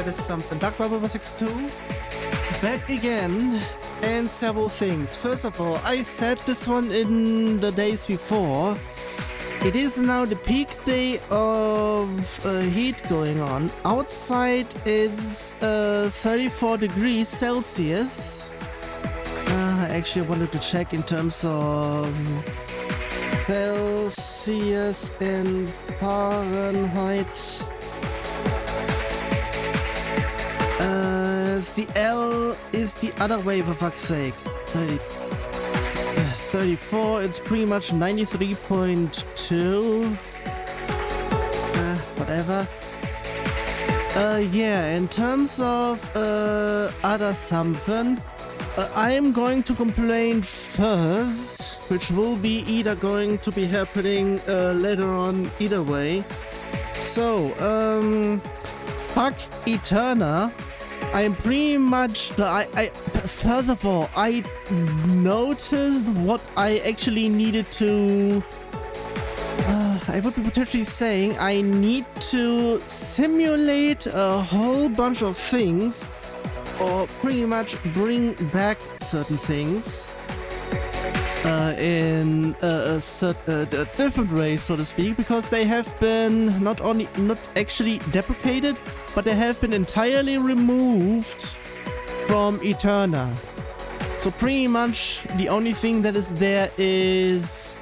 is something. Dark Bubble 62. Back again. And several things. First of all, I said this one in the days before. It is now the peak day of heat going on. Outside it's 34 degrees Celsius. I actually wanted to check in terms of Celsius and Fahrenheit. The L is the other way, for fuck's sake. 34, it's pretty much 93.2. Whatever. Yeah, in terms of other something, I'm going to complain first, which will be either going to be happening later on either way. So, fuck Eternia. I'm pretty much first of all, I noticed what I actually needed to I would be potentially saying I need to simulate a whole bunch of things or pretty much bring back certain things in a different way, so to speak, because they have been not actually deprecated, but they have been entirely removed from Eternia. So pretty much the only thing that is there is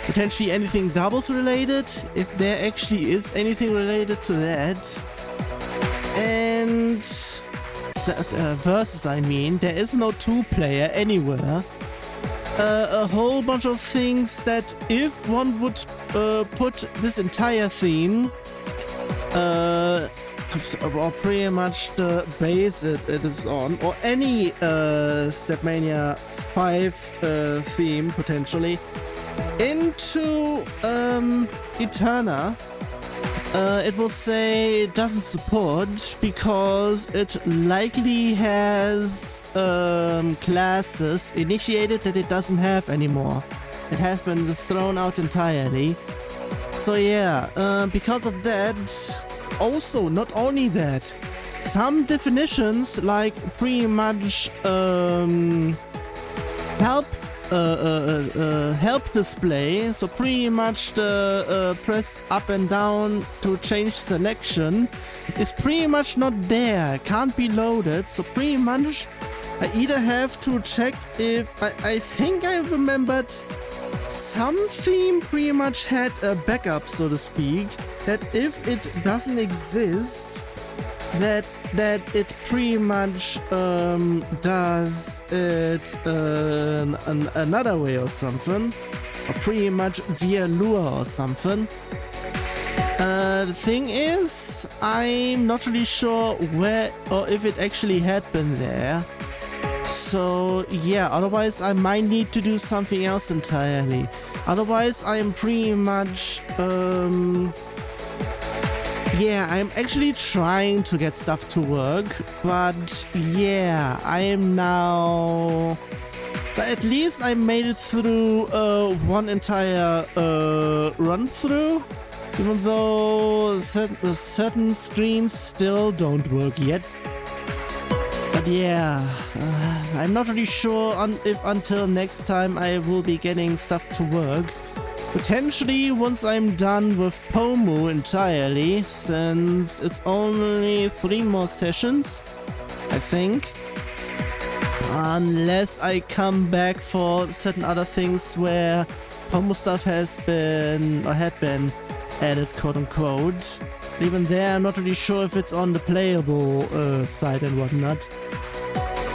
potentially anything doubles related, if there actually is anything related to that. And versus, I mean, there is no two-player anywhere. A whole bunch of things that if one would put this entire theme or pretty much the base it is on, or any Stepmania 5 theme potentially, into Eternia, it will say it doesn't support because it likely has classes initiated that it doesn't have anymore. It has been thrown out entirely. So yeah, because of that, also not only that, some definitions like pretty much help display, so pretty much the press up and down to change selection is pretty much not there, can't be loaded. So pretty much I either have to check if I think I remembered some theme pretty much had a backup, so to speak, that if it doesn't exist, that it pretty much does it another way or something, or pretty much via lure or something. The thing is, I'm not really sure where or if it actually had been there. So yeah, otherwise I might need to do something else entirely. Otherwise I am pretty much yeah, I'm actually trying to get stuff to work, but yeah, I am now... But at least I made it through one entire run-through, even though certain screens still don't work yet. But yeah, I'm not really sure if until next time I will be getting stuff to work. Potentially once I'm done with Pomu entirely, since it's only 3 more sessions, I think. Unless I come back for certain other things where Pomu stuff has been, or had been, added, quote unquote. Even there I'm not really sure if it's on the playable side and whatnot.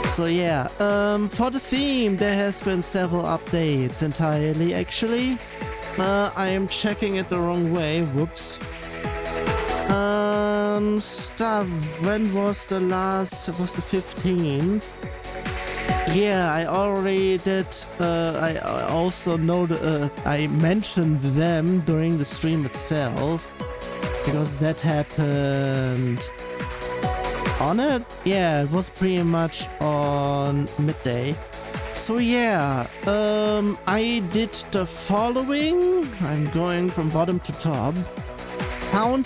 So yeah, for the theme there has been several updates entirely actually. I am checking it the wrong way, whoops. Stuff, when was the last? It was the 15th. Yeah, I already did, I also know I mentioned them during the stream itself, because that happened on it? Yeah, it was pretty much on midday. So yeah, I did the following. I'm going from bottom to top. Found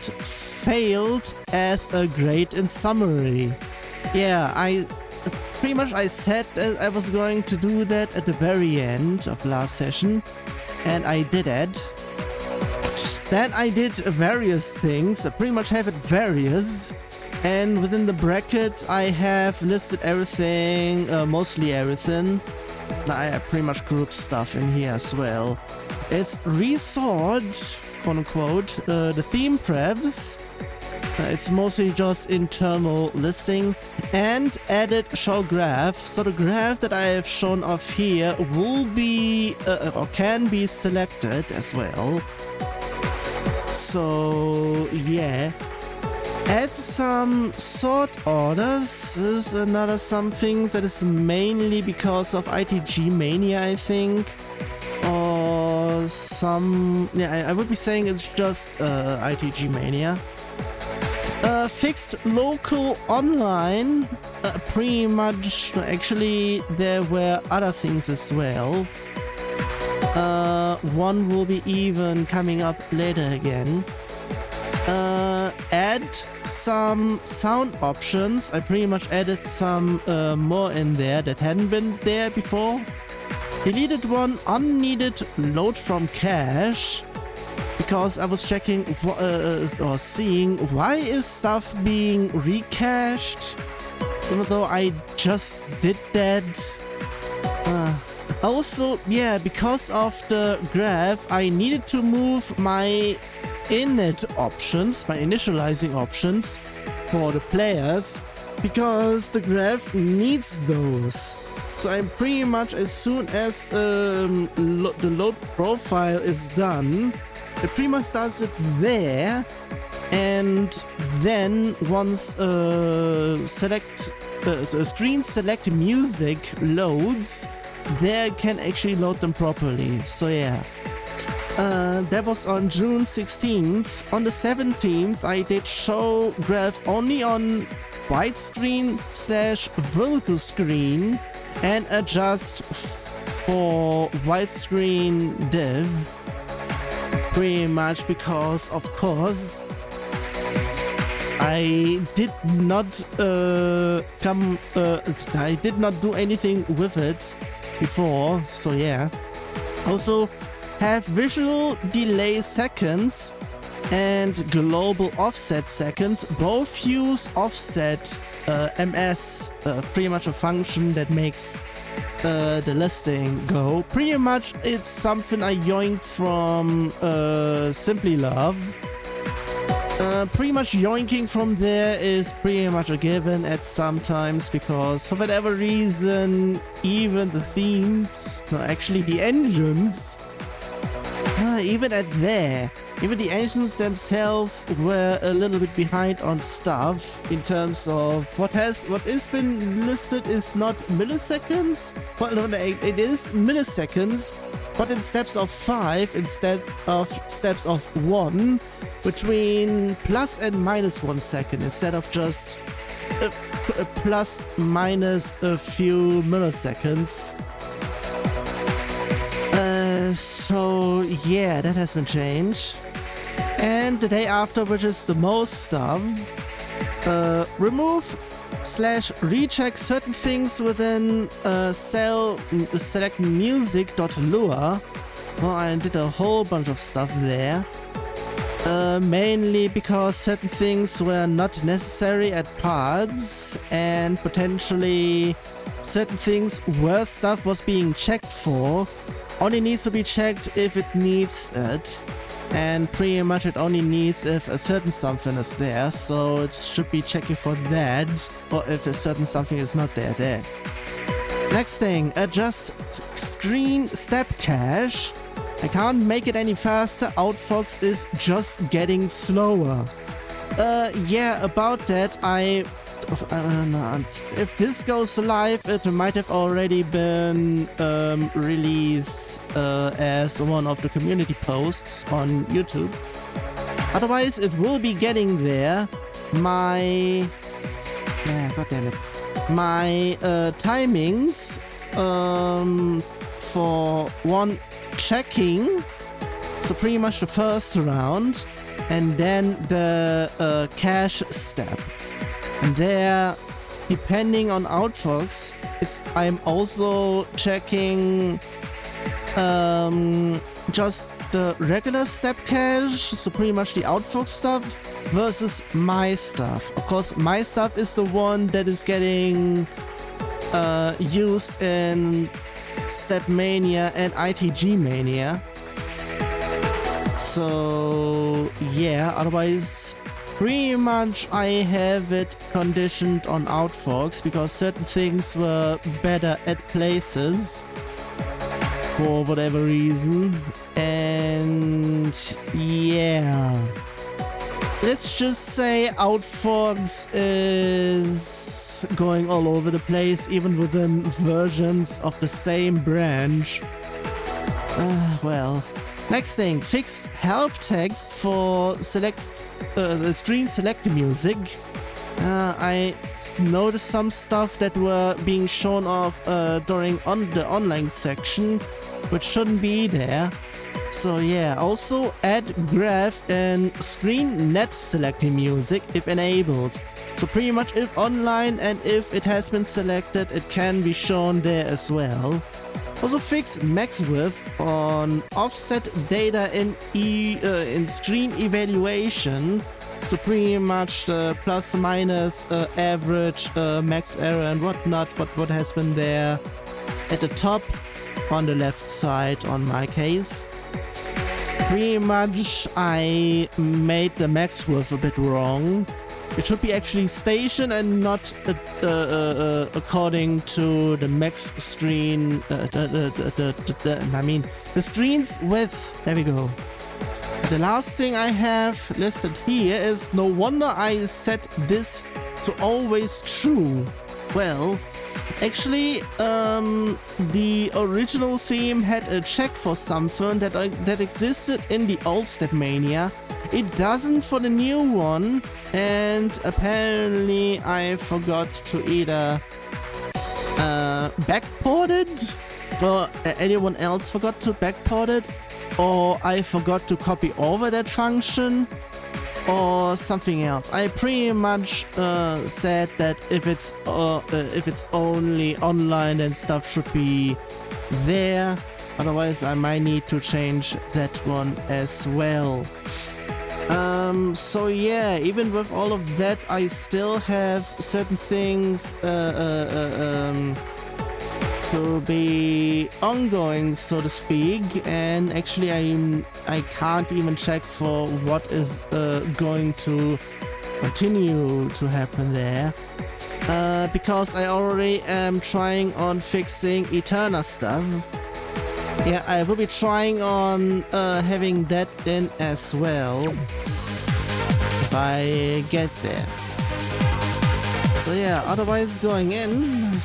failed as a grade in summary. Yeah, I said that I was going to do that at the very end of last session, and I did it. Then I did various things. I pretty much have it various, and within the bracket I have listed everything, mostly everything. I pretty much grouped stuff in here as well. It's resort, quote unquote, the theme prevs. It's mostly just internal listing, and added show graph. So the graph that I have shown off here will be or can be selected as well. So yeah, add some sort orders is another some things that is mainly because of ITG mania, I think, or some, yeah, I would be saying it's just ITG mania. Fixed local online, pretty much, actually there were other things as well. One will be even coming up later again. Add some sound options. I pretty much added some more in there that hadn't been there before. Deleted one unneeded load from cache, because I was checking or seeing why is stuff being recached, even though I just did that. Also, yeah, because of the graph, I needed to move my init options, my initializing options for the players, because the graph needs those. So I'm pretty much, as soon as the load profile is done, it pretty much starts it there, and then once screen select music loads, there can actually load them properly. So yeah, that was on June 16th. On the 17th, I did show graph only on widescreen / vertical screen, and adjust for widescreen div. Pretty much because, of course, I did not I did not do anything with it before, so yeah. Also have visual delay seconds and global offset seconds. Both use offset ms, pretty much a function that makes the listing go. Pretty much it's something I yoinked from Simply Love. Pretty much yoinking from there is pretty much a given at some times, because for whatever reason, even the themes, no, actually the engines, even the engines themselves were a little bit behind on stuff in terms of what is been listed is not milliseconds. Well, no, it is milliseconds, but in steps of 5 instead of steps of 1, between plus and minus 1 second instead of just a plus minus a few milliseconds. So yeah, that has been changed. And the day after, which is the most stuff, remove / recheck certain things within select music.lua. Well, I did a whole bunch of stuff there. Mainly because certain things were not necessary at parts, and potentially certain things where stuff was being checked for only needs to be checked if it needs it, and pretty much it only needs if a certain something is there, so it should be checking for that, or if a certain something is not there. Next thing, adjust screen step cache. I can't make it any faster, Outfox is just getting slower. Yeah, about that, if this goes live, it might have already been released as one of the community posts on YouTube. Otherwise, it will be getting there. My timings for one checking, so pretty much the first round, and then the cache step. And there, depending on outfox, I'm also checking just the regular step cache, so pretty much the outfox stuff, versus my stuff. Of course, my stuff is the one that is getting used in Step Mania and ITG Mania. So yeah, otherwise pretty much I have it conditioned on outfox because certain things were better at places for whatever reason. And yeah, let's just say outfox is going all over the place, even within versions of the same branch. Well, next thing, fixed help text for screen select music. I noticed some stuff that were being shown off during the online section, which shouldn't be there. So yeah, also add graph and screen net selecting music if enabled. So pretty much if online and if it has been selected, it can be shown there as well. Also fix max width on offset data in screen evaluation. So pretty much the plus minus average max error and whatnot, what has been there at the top on the left side on my case. Pretty much I made the max width a bit wrong. It should be actually station and not according to the max screen, I mean the screen's width. There we go. The last thing I have listed here is no wonder I set this to always true. Well, actually, the original theme had a check for something that existed in the old Step Mania. It doesn't for the new one, and apparently I forgot to either backport it, or anyone else forgot to backport it, or I forgot to copy over that function, or something else. I pretty much said that if it's only online, then stuff should be there. Otherwise, I might need to change that one as well. So yeah, even with all of that, I still have certain things to be ongoing, so to speak, and actually I can't even check for what is going to continue to happen there, because I already am trying on fixing Eternia stuff. Yeah, I will be trying on having that in as well if I get there. So yeah, otherwise going in,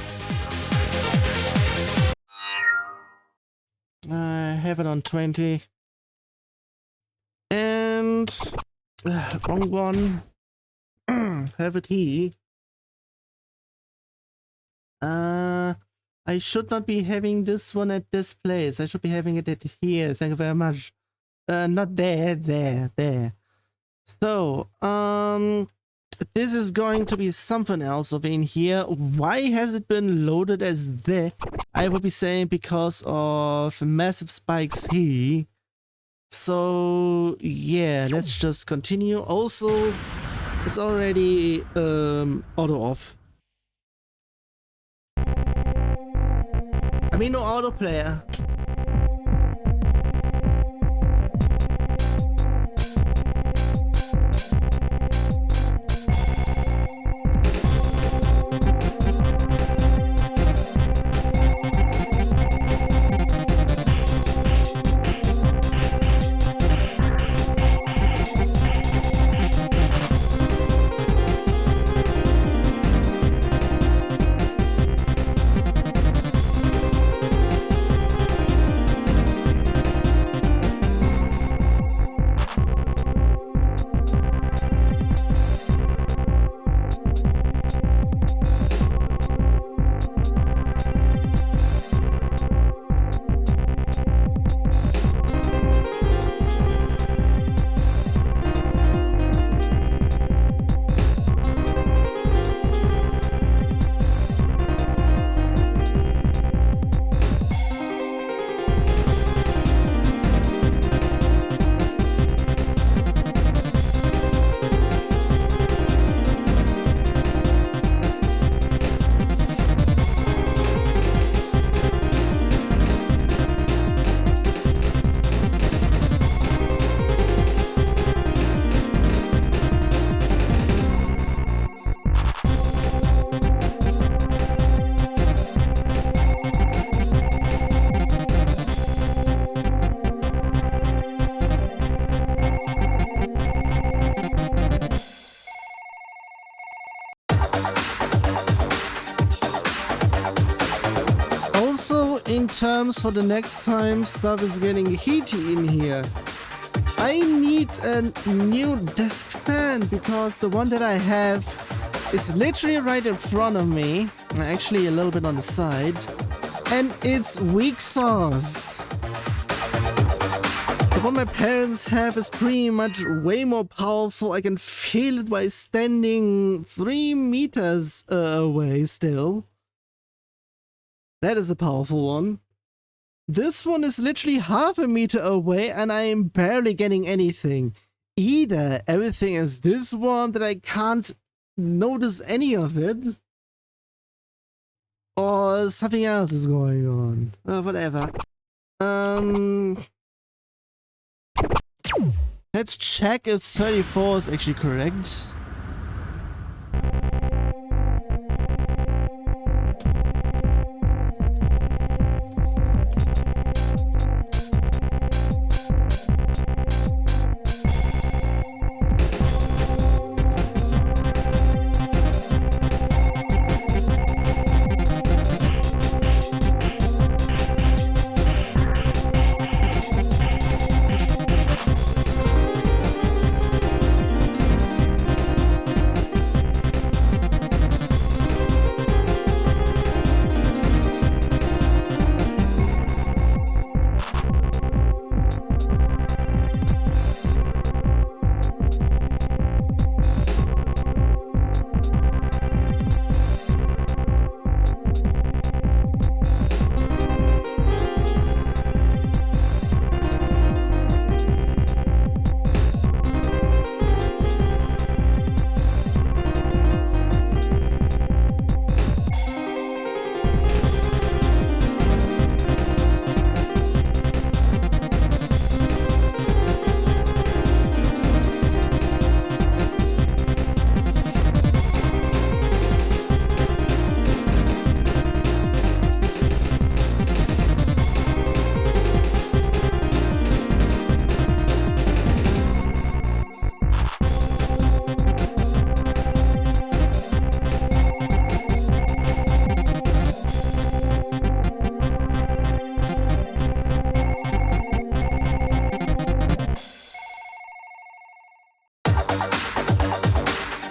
I have it on 20 and wrong one. Have it here. I should not be having this one at this place. I should be having it at here. Thank you very much. Not there, there. So, this is going to be something else over in here. Why has it been loaded as there? I would be saying because of massive spikes here. So, yeah, let's just continue. Also, it's already auto off. I mean, no auto player. on terms for the next time stuff is getting heaty in here. I need a new desk fan because the one that I have is literally right in front of me, actually a little bit on the side, and it's weak sauce. The one my parents have is pretty much way more powerful. I can feel it by standing 3 meters away still. That is a powerful one. This one is literally half a meter away and I am barely getting anything. Either everything is this one that I can't notice any of it, or something else is going on. Whatever. Let's check if 34 is actually correct.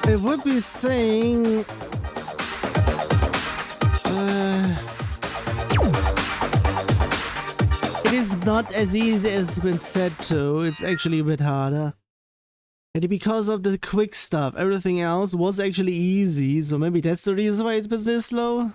It would be saying it is not as easy as it's been said to. It's actually a bit harder. And because of the quick stuff, everything else was actually easy, so maybe that's the reason why it's been this slow.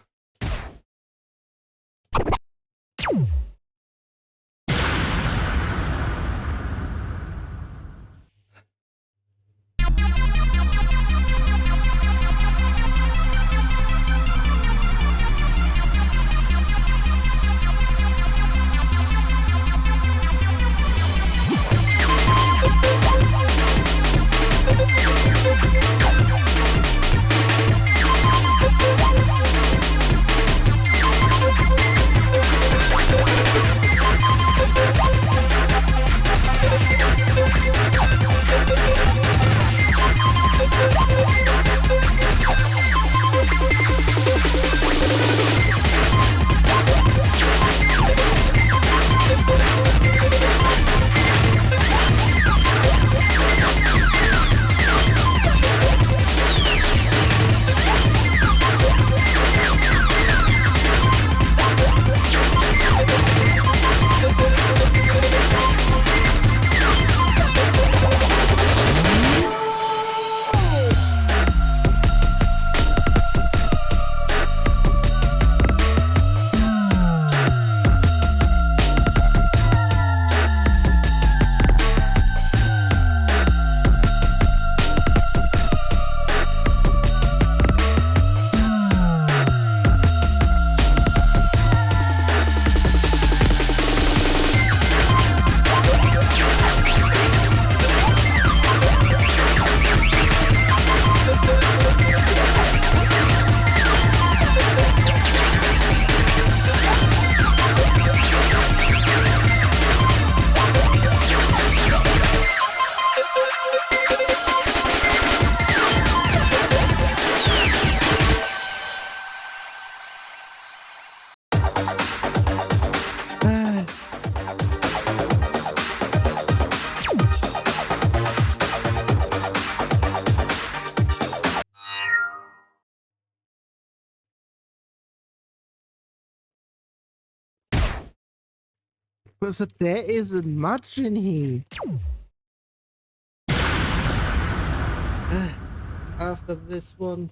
Because there isn't much in here. After this one.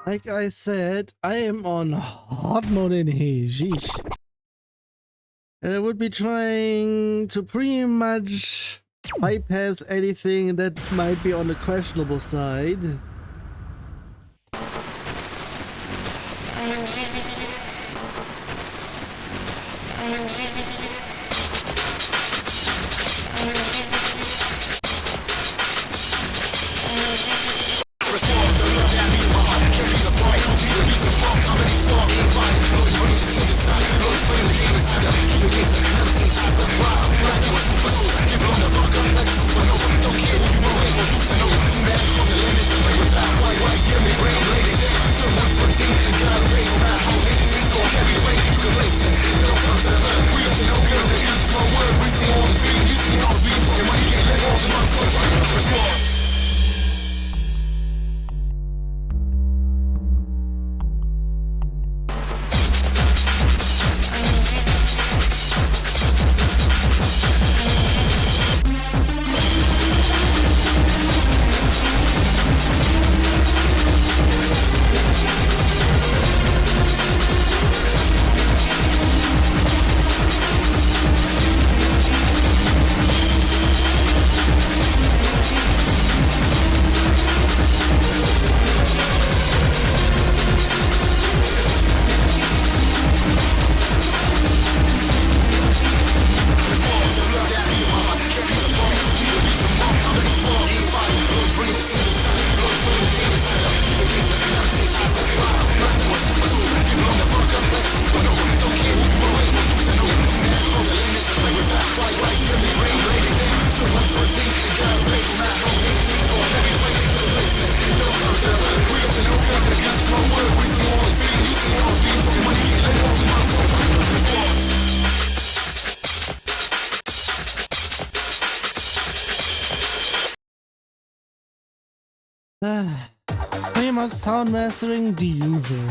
Like I said, I am on hard mode in here. Sheesh. And I would be trying to pretty much bypass anything that might be on the questionable side. Pretty much sound mastering the usual.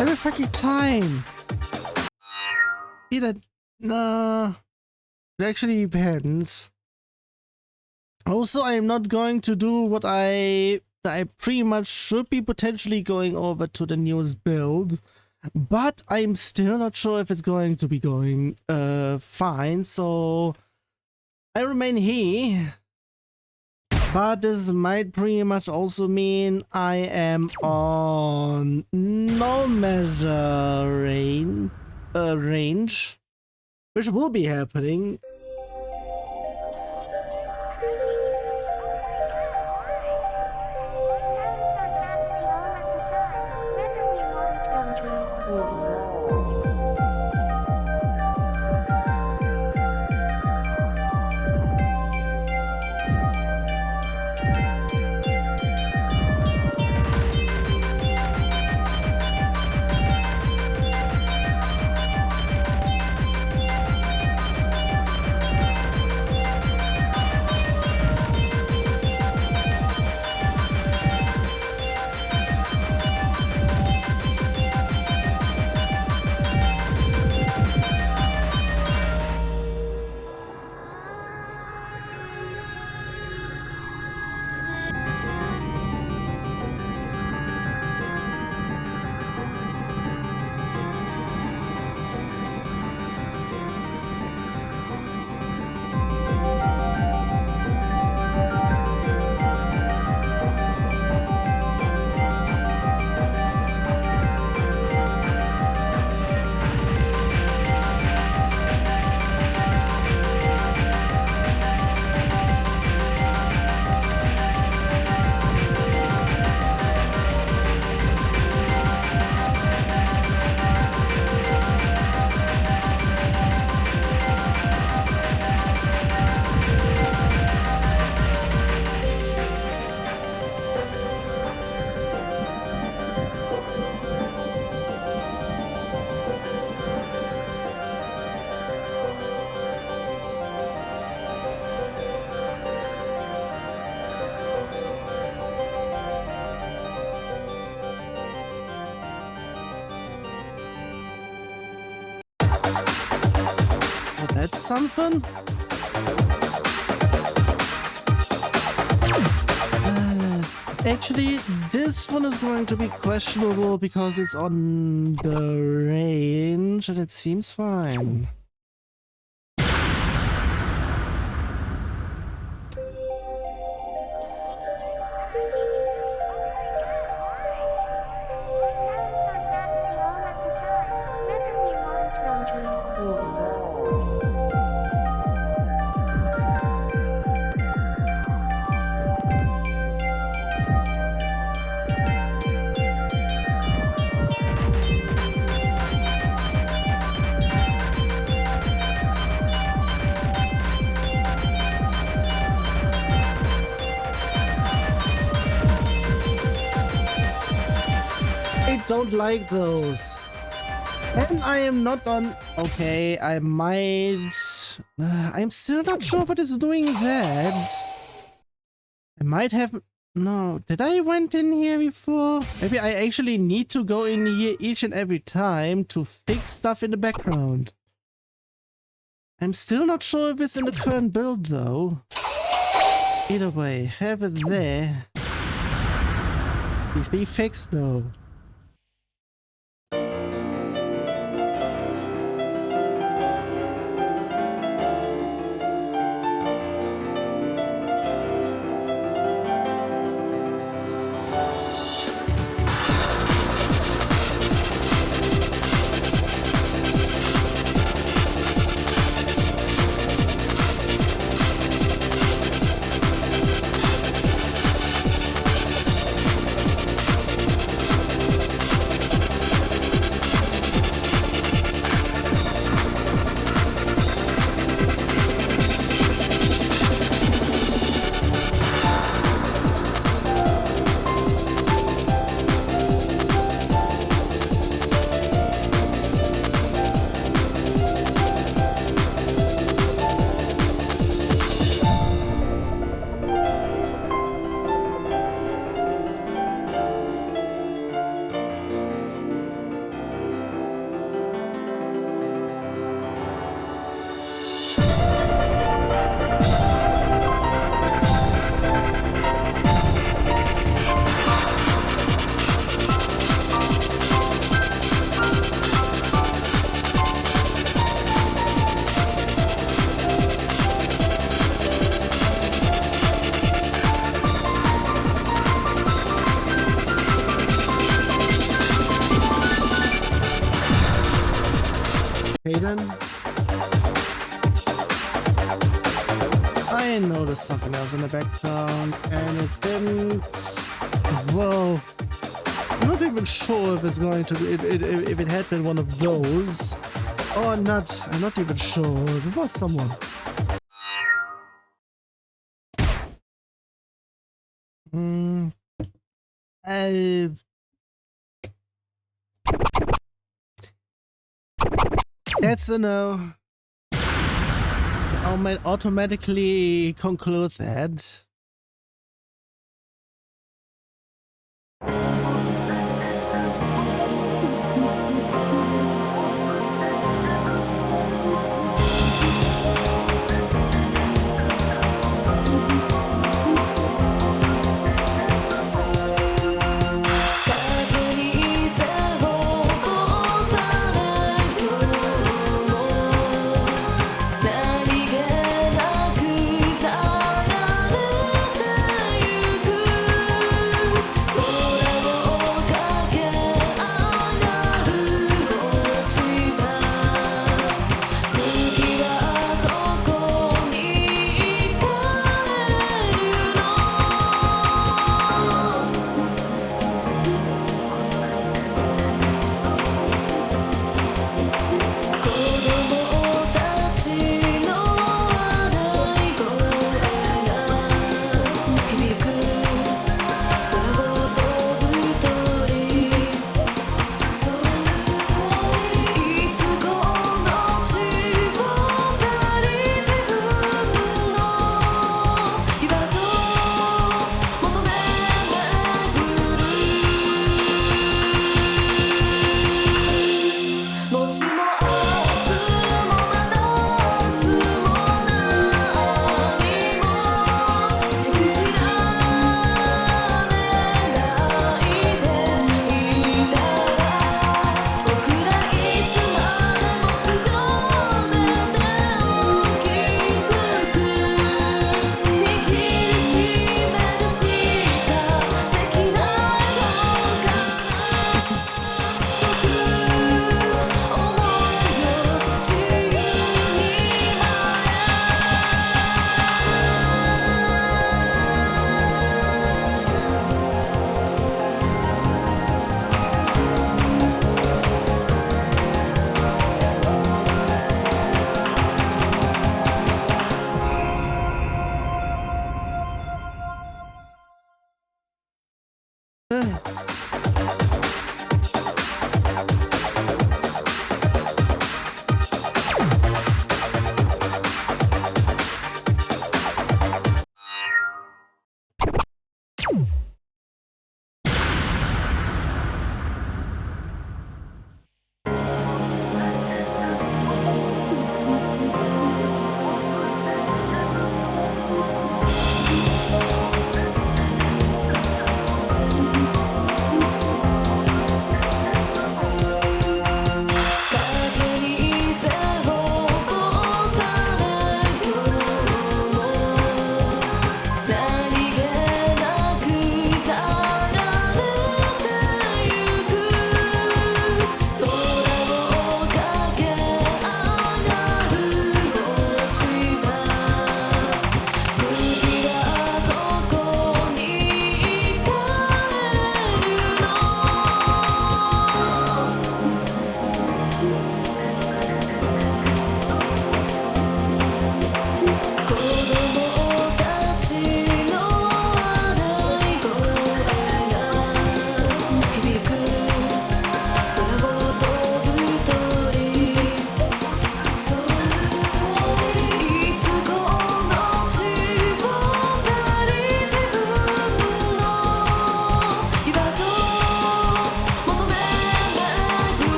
Every fucking time. Either it actually depends. Also, I am not going to do what I pretty much should be potentially going over to the newest build, but I'm still not sure if it's going to be going fine, so I remain here. But this might pretty much also mean I am on no measure range, which will be happening. That's something? Actually, this one is going to be questionable because it's on the range and it seems fine. Don't like those. And I am not on... Okay, I might... I'm still not sure what is doing that. I might have... No, did I went in here before? Maybe I actually need to go in here each and every time to fix stuff in the background. I'm still not sure if it's in the current build though. Either way, have it there. Please be fixed though. I noticed something else in the background and it didn't. Whoa. I'm not even sure if it's going to be, if it had been one of those or not. I'm not even sure. There was someone. That's a no. I might automatically conclude that.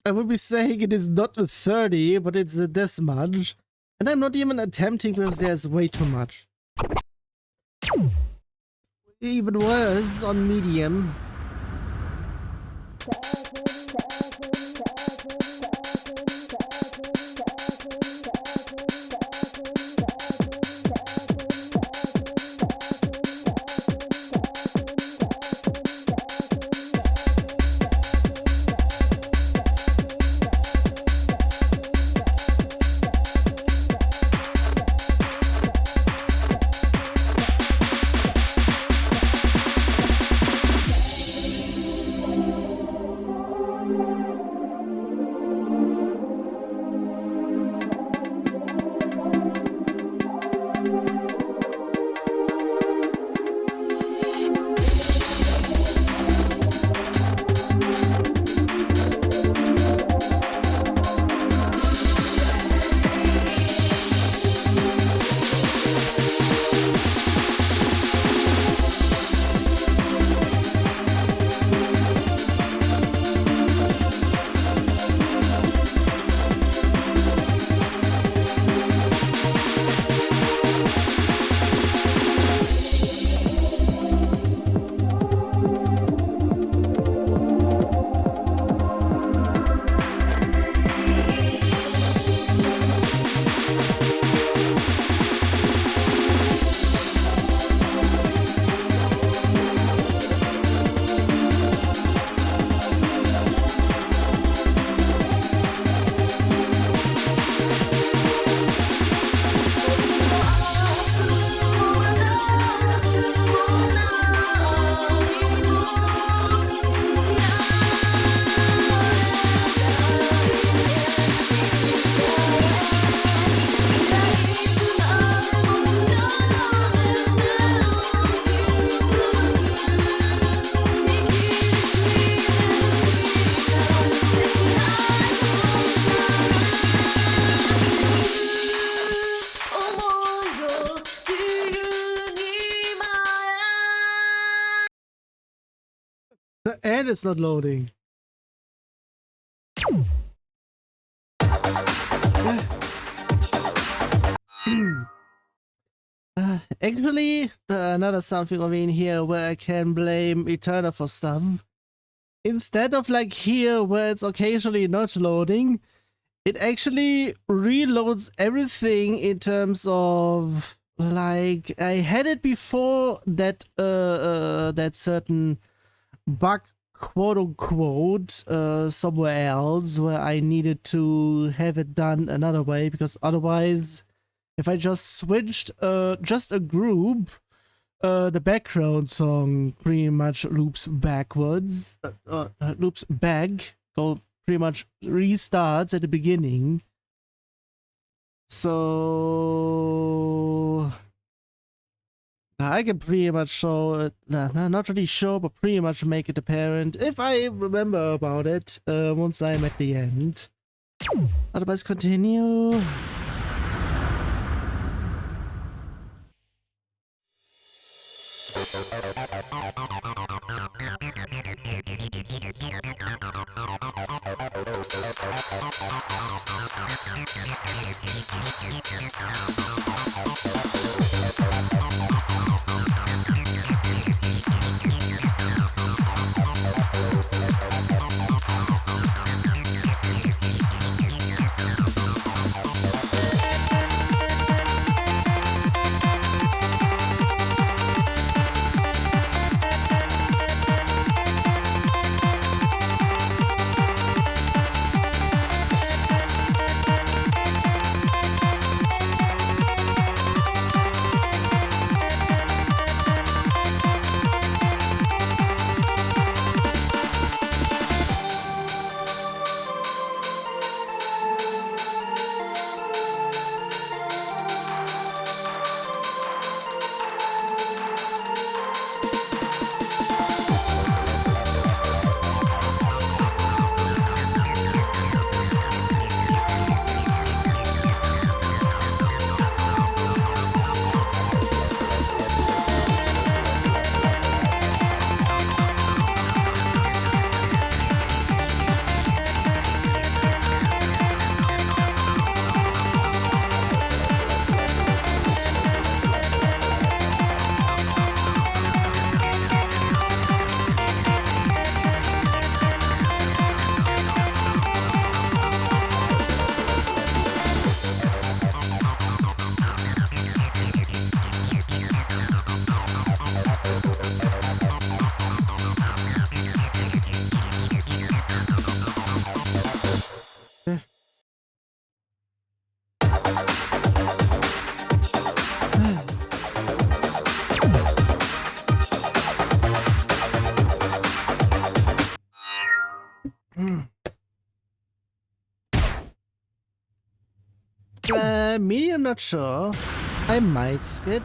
I would be saying it is not a 30, but it's this much. And I'm not even attempting because there's way too much. Even worse on medium. And it's not loading. Actually, another something over in here where I can blame Eternia for stuff. Instead of like here where it's occasionally not loading, it actually reloads everything in terms of like I had it before that that certain bug, quote unquote, somewhere else where I needed to have it done another way, because otherwise if I just switched just a group, the background song pretty much loops backwards, loops back, pretty much restarts at the beginning. So I can pretty much show it, not really show, but pretty much make it apparent if I remember about it once I'm at the end. Otherwise, continue. Medium, not sure. I might skip.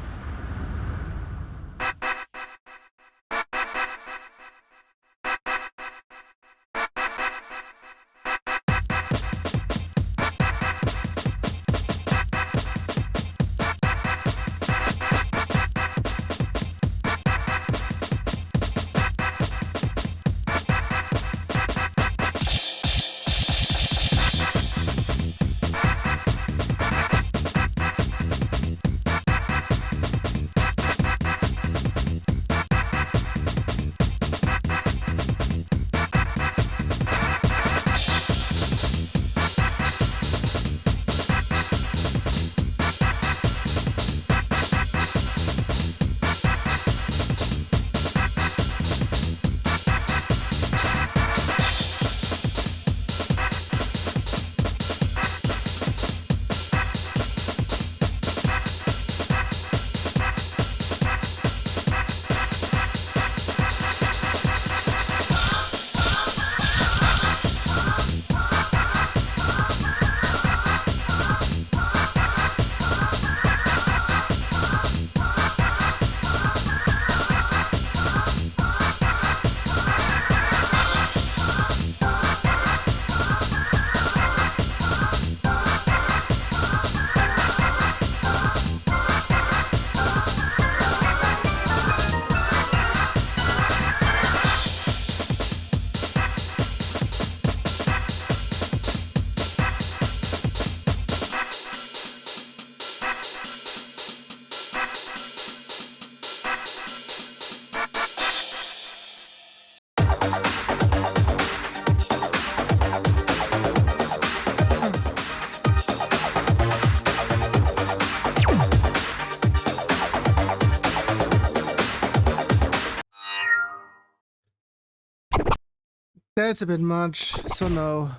That's a bit much, so no.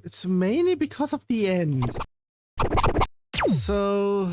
It's mainly because of the end. So...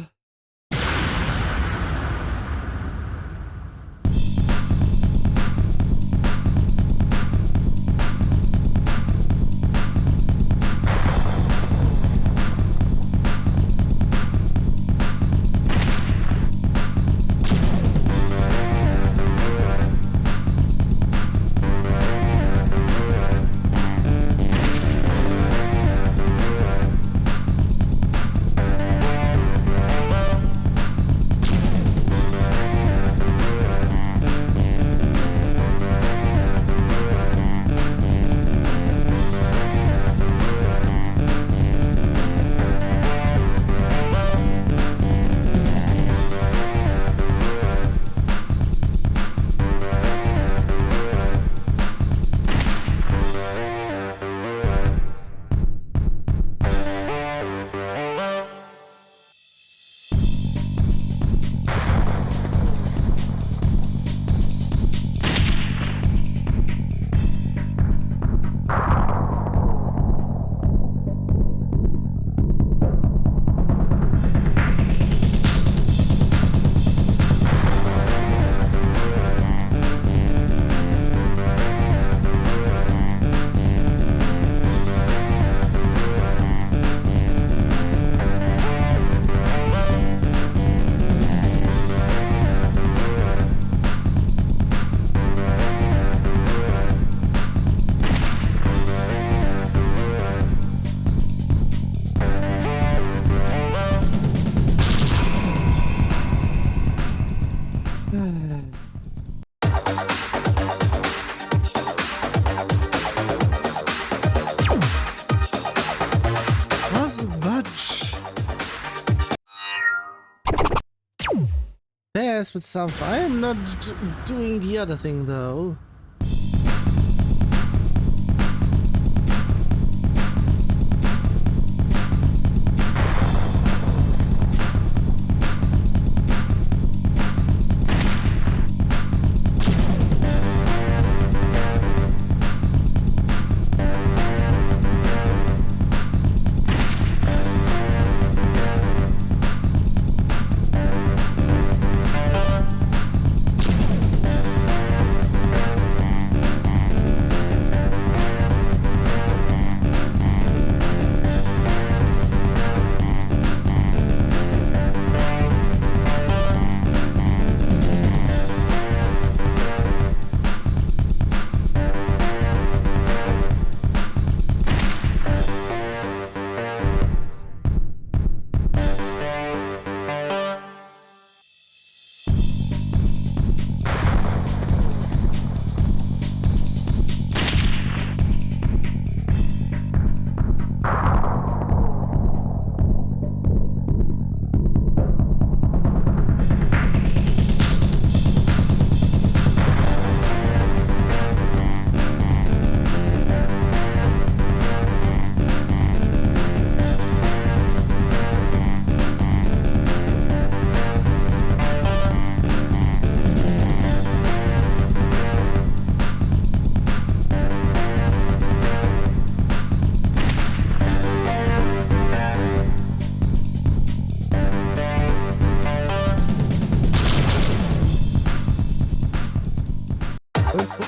Yes, but stuff. I am not doing the other thing though.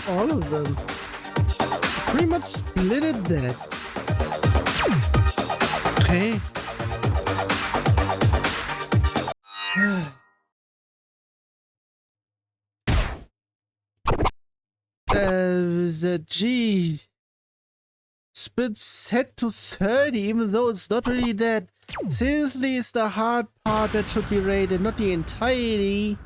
All of them. Pretty much split it that. Okay. The G split set to 30, even though it's not really that. Seriously, it's the hard part that should be rated, not the entirety.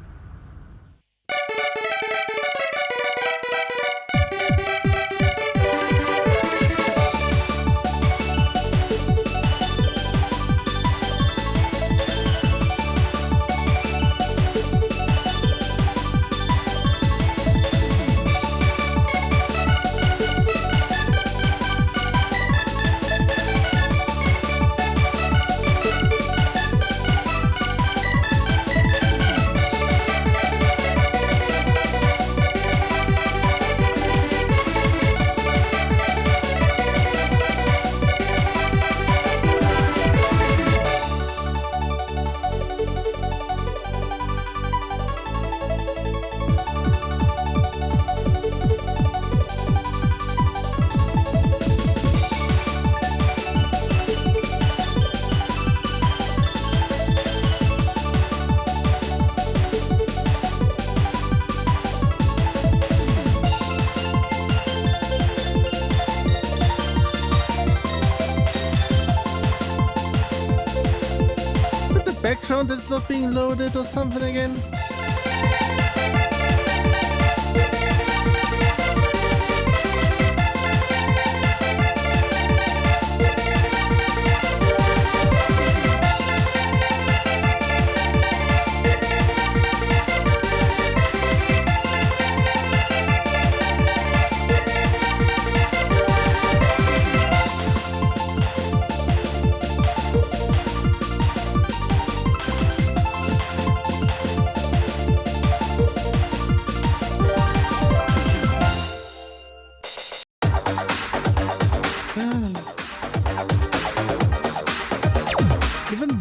background that's not being loaded or something again?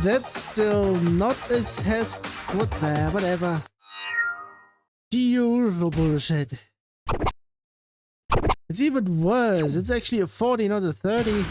That's still not as what there, whatever. The usual bullshit. It's even worse. It's actually a 40, not a 30.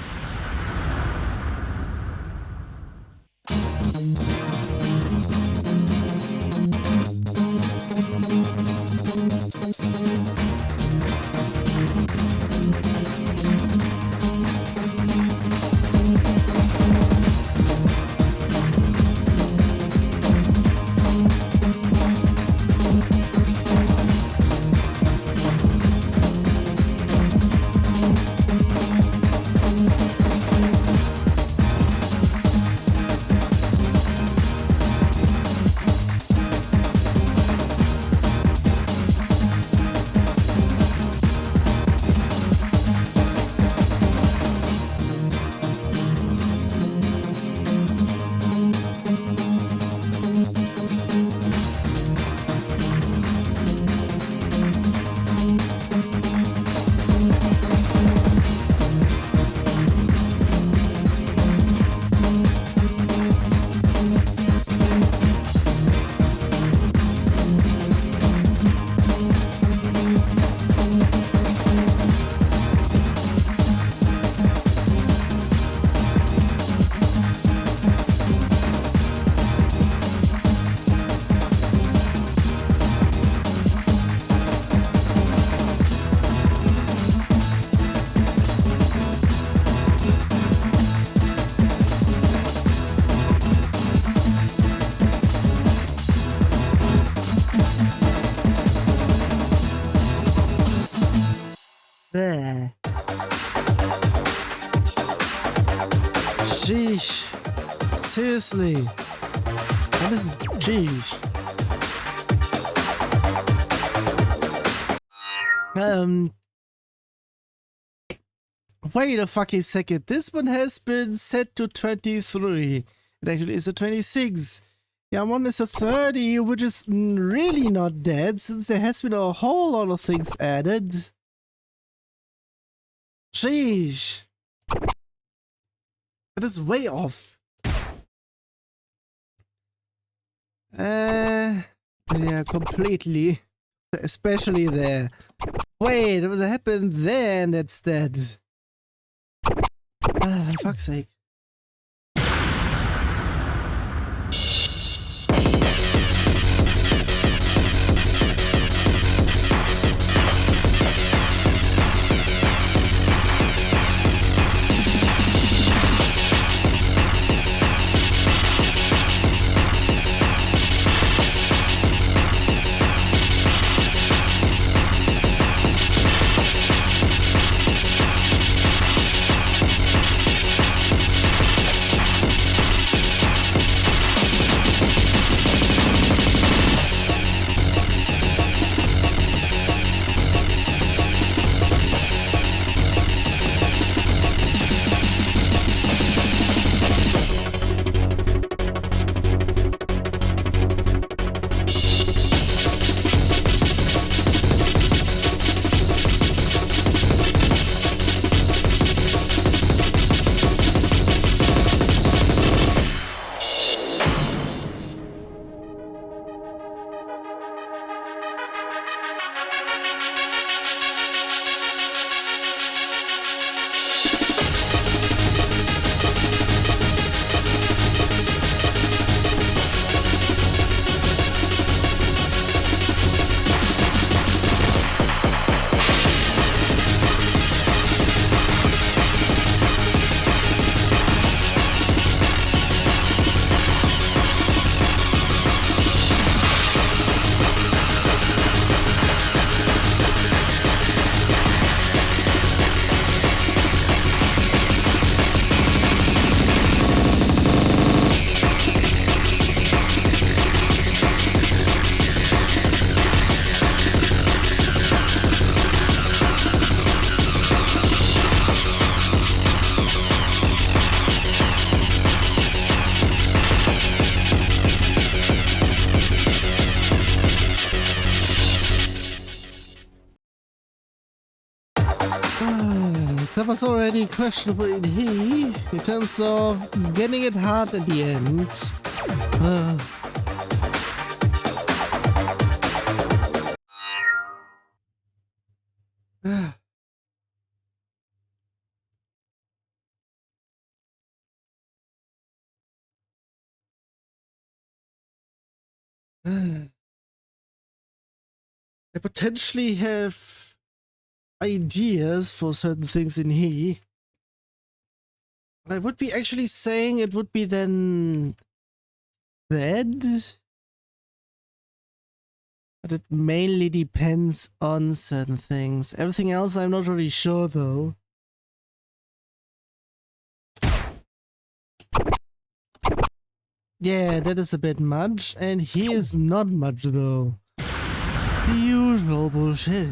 There. Sheesh. Seriously. That is sheesh. Wait a fucking second. This one has been set to 23. It actually is a 26. Yeah, one is a 30, which is really not dead since there has been a whole lot of things added. Sheesh. That is way off. Yeah, completely. Especially there. Wait, what happened there and that's dead. Ah, for fuck's sake. That was already questionable in terms of getting it hard at the end. I potentially have ideas for certain things in here. I would be actually saying it would be then bad. But it mainly depends on certain things. Everything else I'm not really sure though. Yeah, that is a bit much, and he is not much though. The usual bullshit.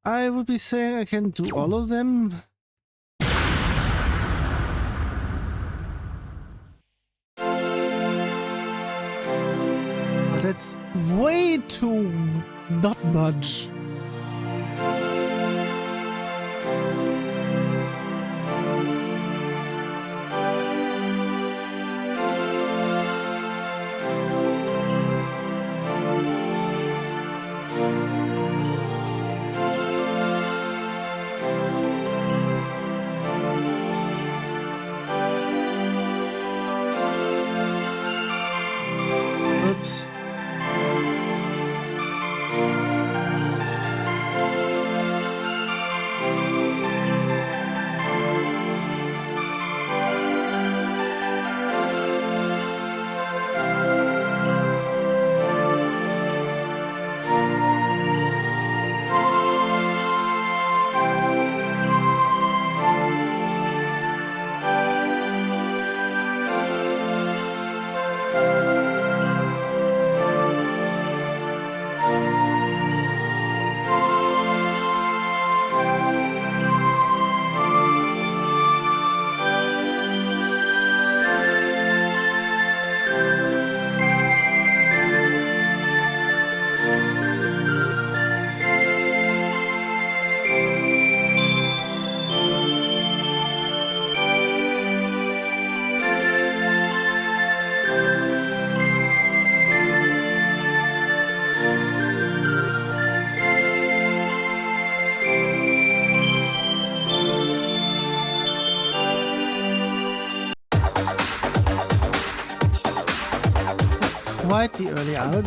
I would be saying I can do all of them. But that's way too not much. Quite the early out.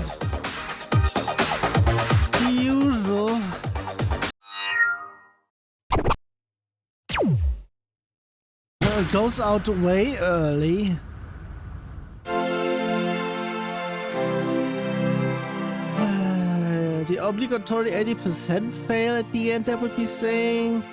goes out way early. The obligatory 80% fail at the end, I would be saying.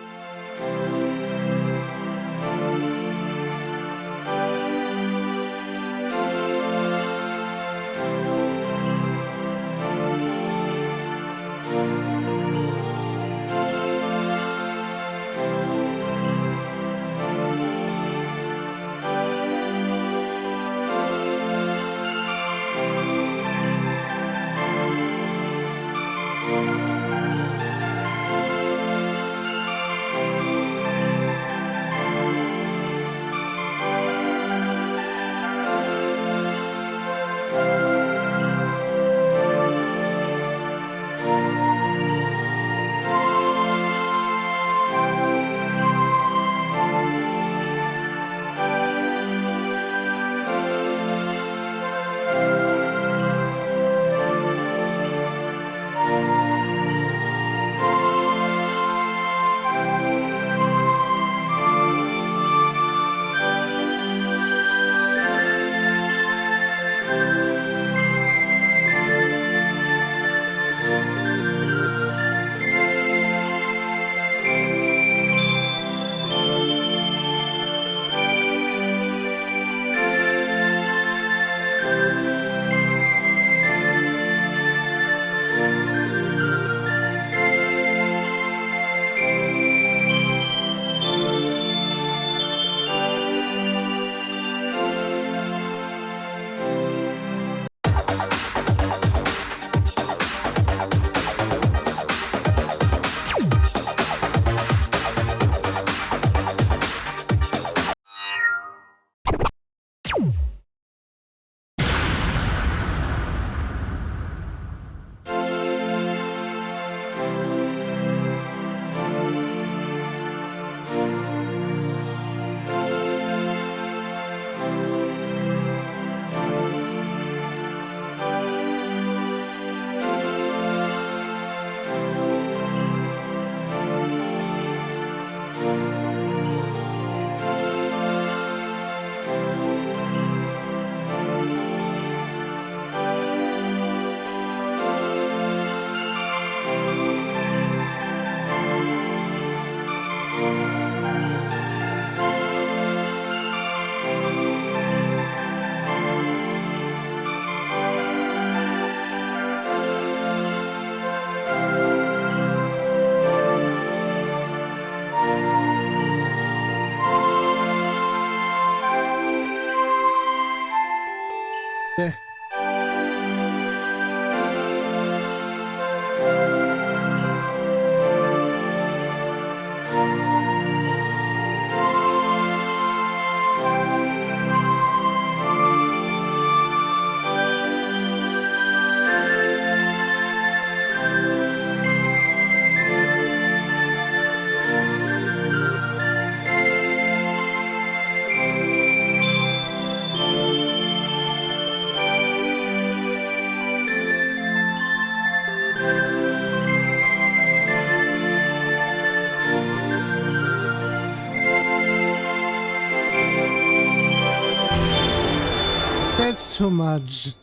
That's too much.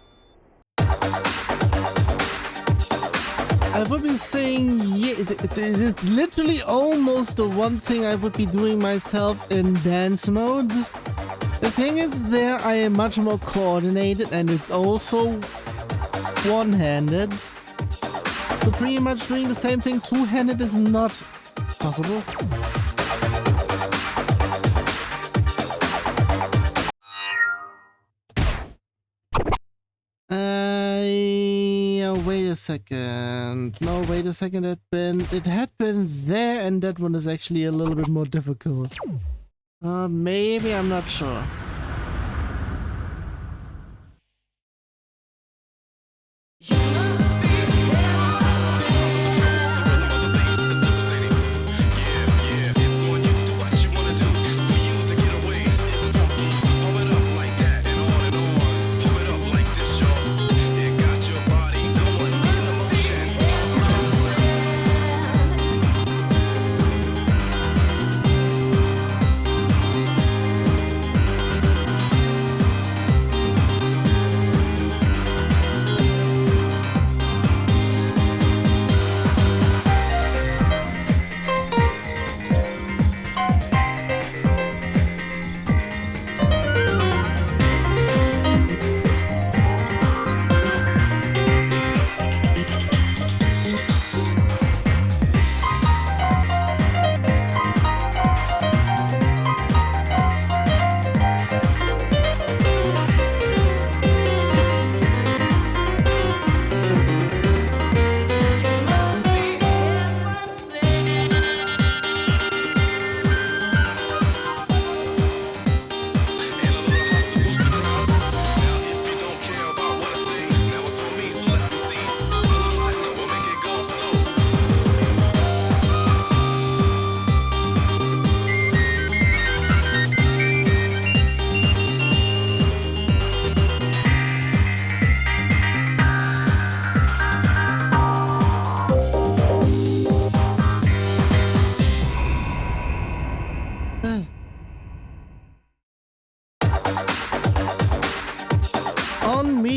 I would be saying, yeah, it is literally almost the one thing I would be doing myself in dance mode. The thing is, there I am much more coordinated and it's also one-handed. So pretty much doing the same thing two-handed is not possible. Wait a second. No, wait a second. It had been there, and that one is actually a little bit more difficult. Maybe, I'm not sure.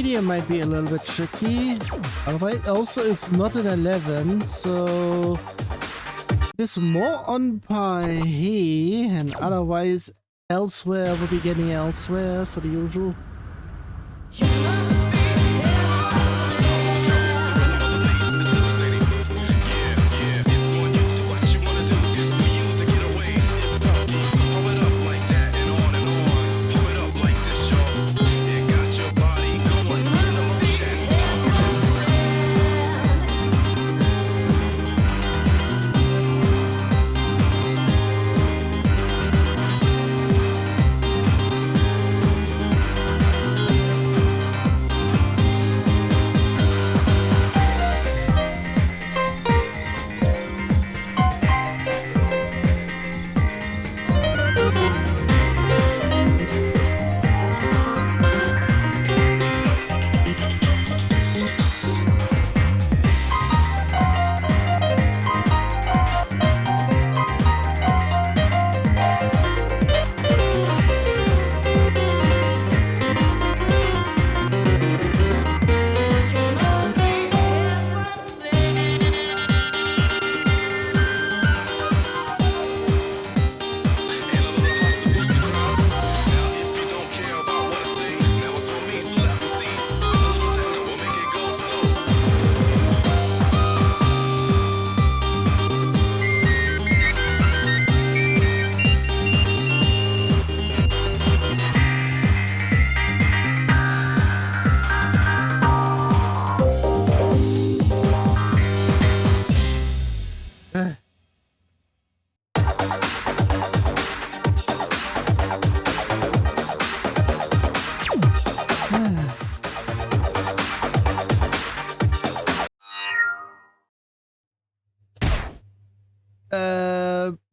medium might be a little bit tricky. Otherwise, also it's not an 11, so it's more on par here, and otherwise elsewhere will be getting elsewhere, so the usual.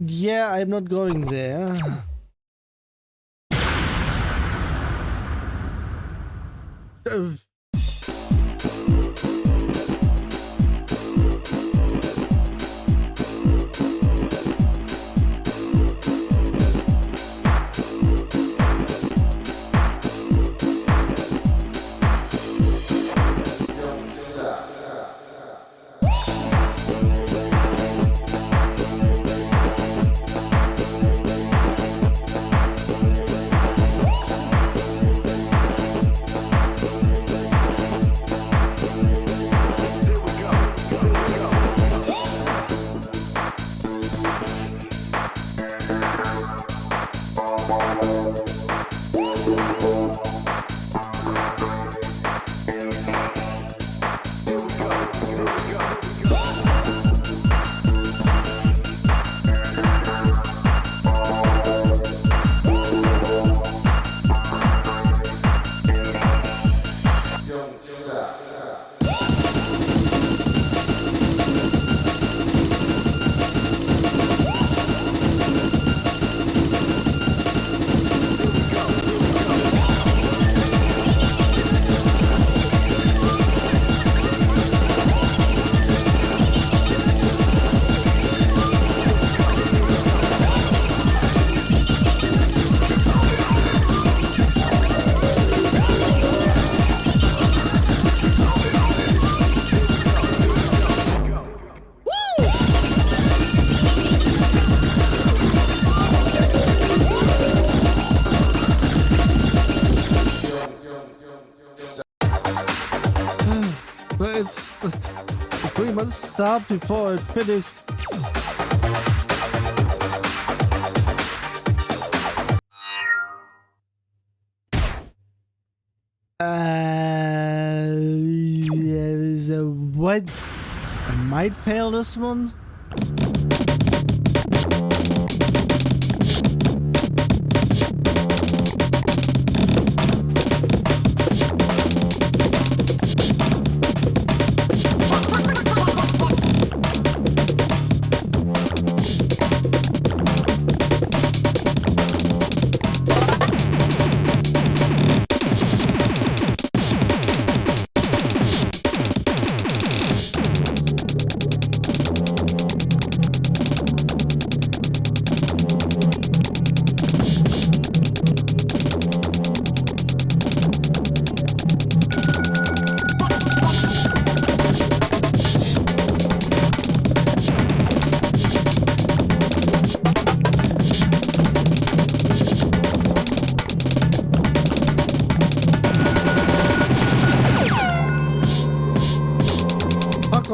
Yeah, I'm not going there. But it's pretty much stopped before it finished. So what? I might fail this one.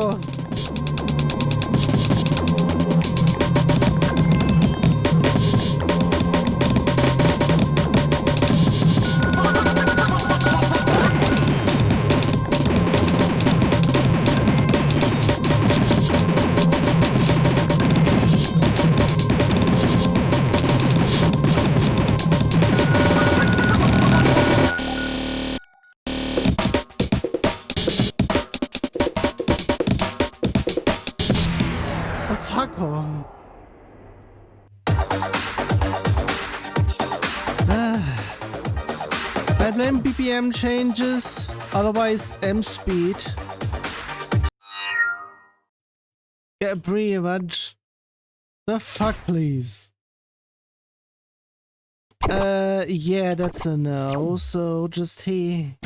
off. I blame BPM changes, otherwise M speed. Yeah, pretty much. The fuck, please. Yeah, that's a no, so just he.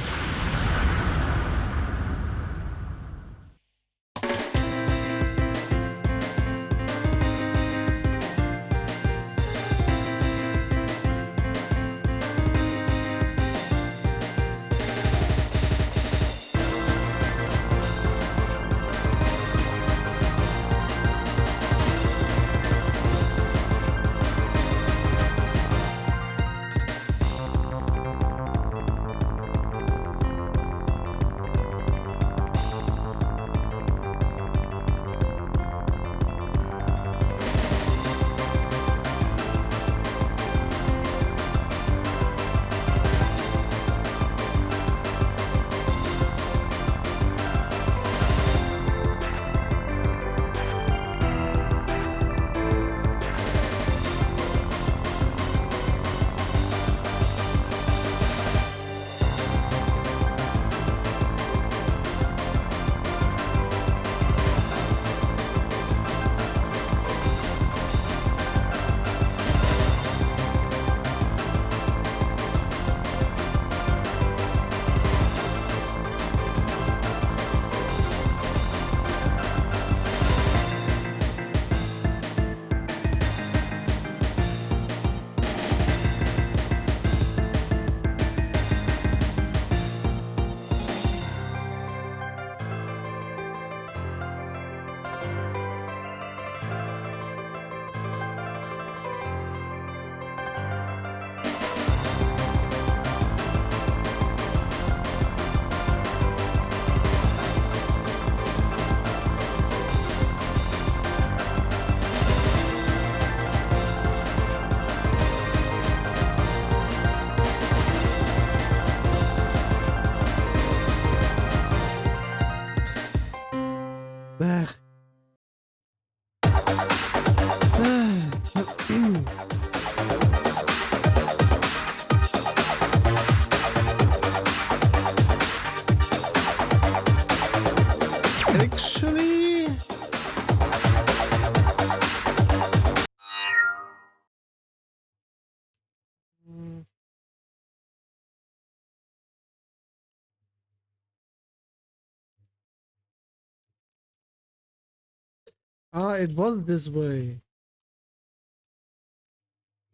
Ah, it was this way.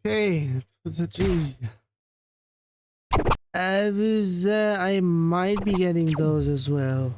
Okay, it was a G. I might be getting those as well.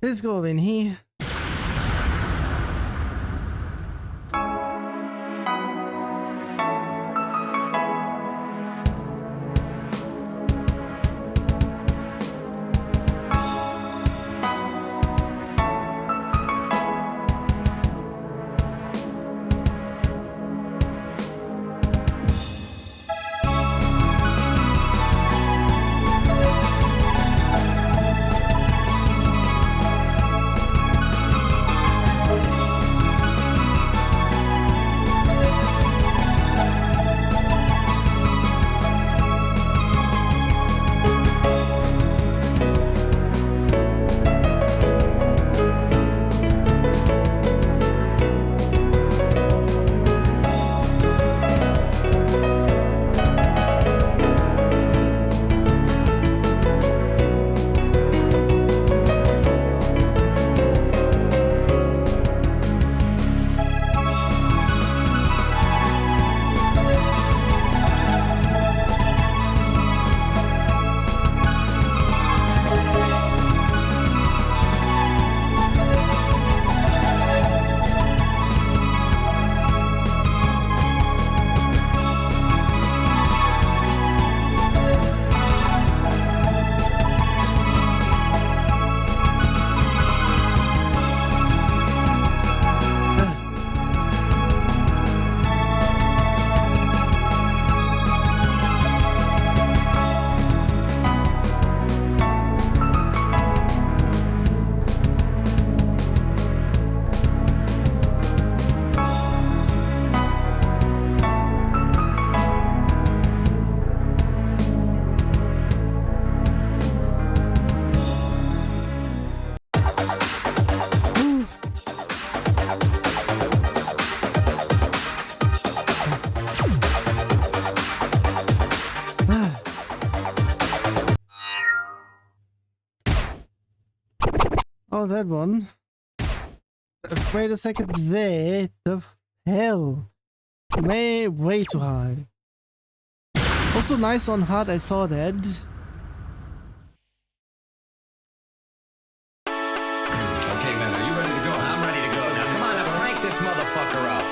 Let's go, Weeny. Oh, that one. Wait a second. There. The hell? Way too high. Also nice on hard, I saw that. Okay, man, are you ready to go? I'm ready to go. Now, come on, now crank this motherfucker up.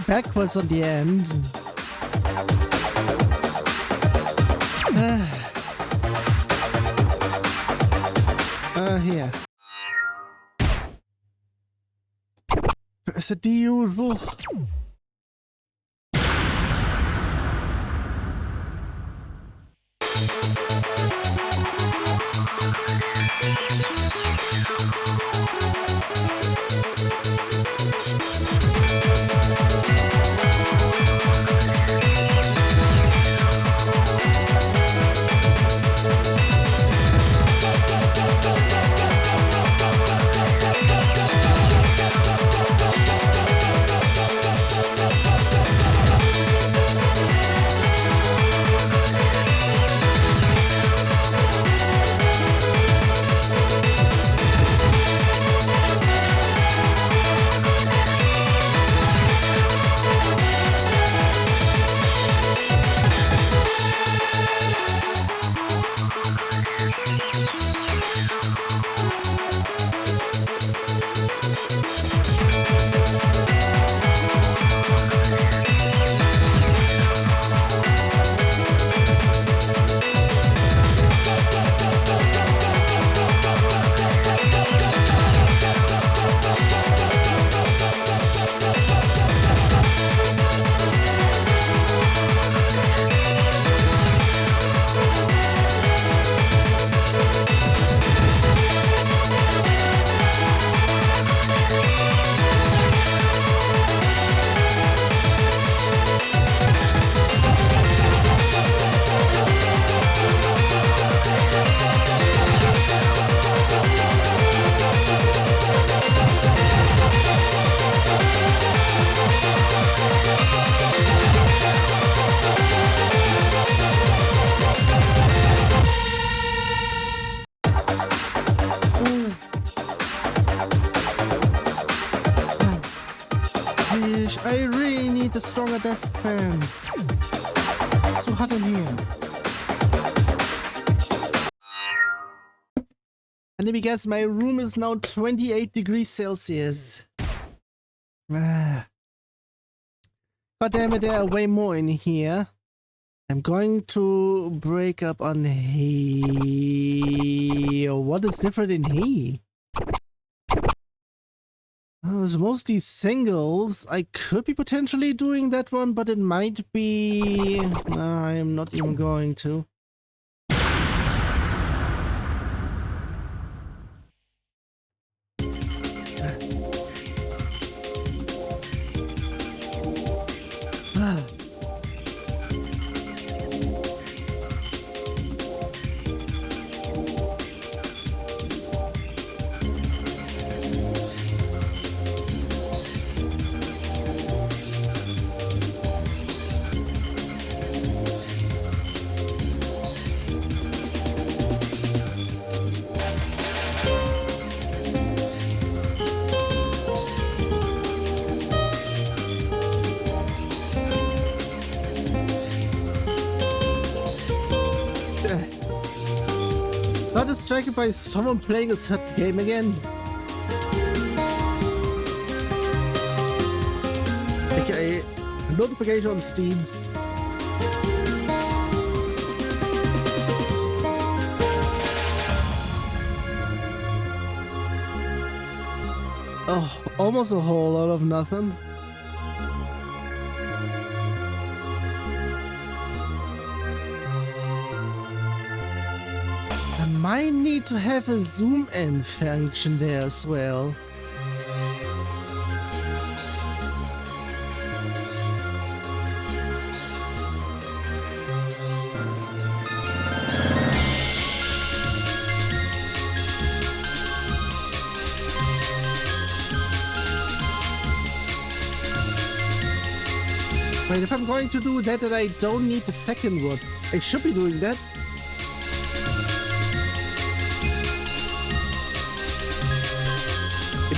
Backwards on the end. Here. It's a usual. I really need a stronger desk fan. It's so hot in here. And let me guess, my room is now 28 degrees Celsius. God damn it, there are way more in here. I'm going to break up on he. What is different in he? Oh, it's mostly singles. I could be potentially doing that one, but it might be... No, I'm not even going to. Got distracted by someone playing a certain game again. AKA notification on Steam. Oh, almost a whole lot of nothing. Might need to have a zoom in function there as well. Wait, if I'm going to do that, then I don't need the second one. I should be doing that.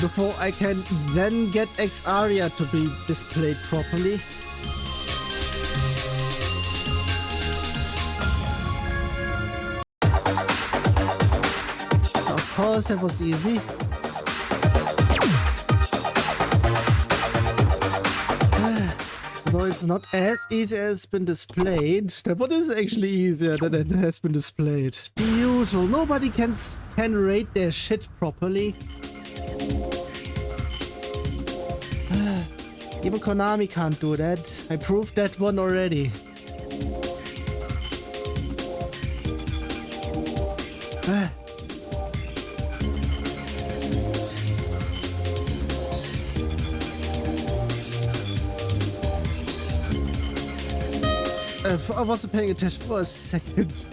Before I can then get X-Aria to be displayed properly. Of course, that was easy. Though it's not as easy as been displayed. That one is actually easier than it has been displayed. The usual. Nobody can rate their shit properly. Even Konami can't do that. I proved that one already. I wasn't paying attention for a second.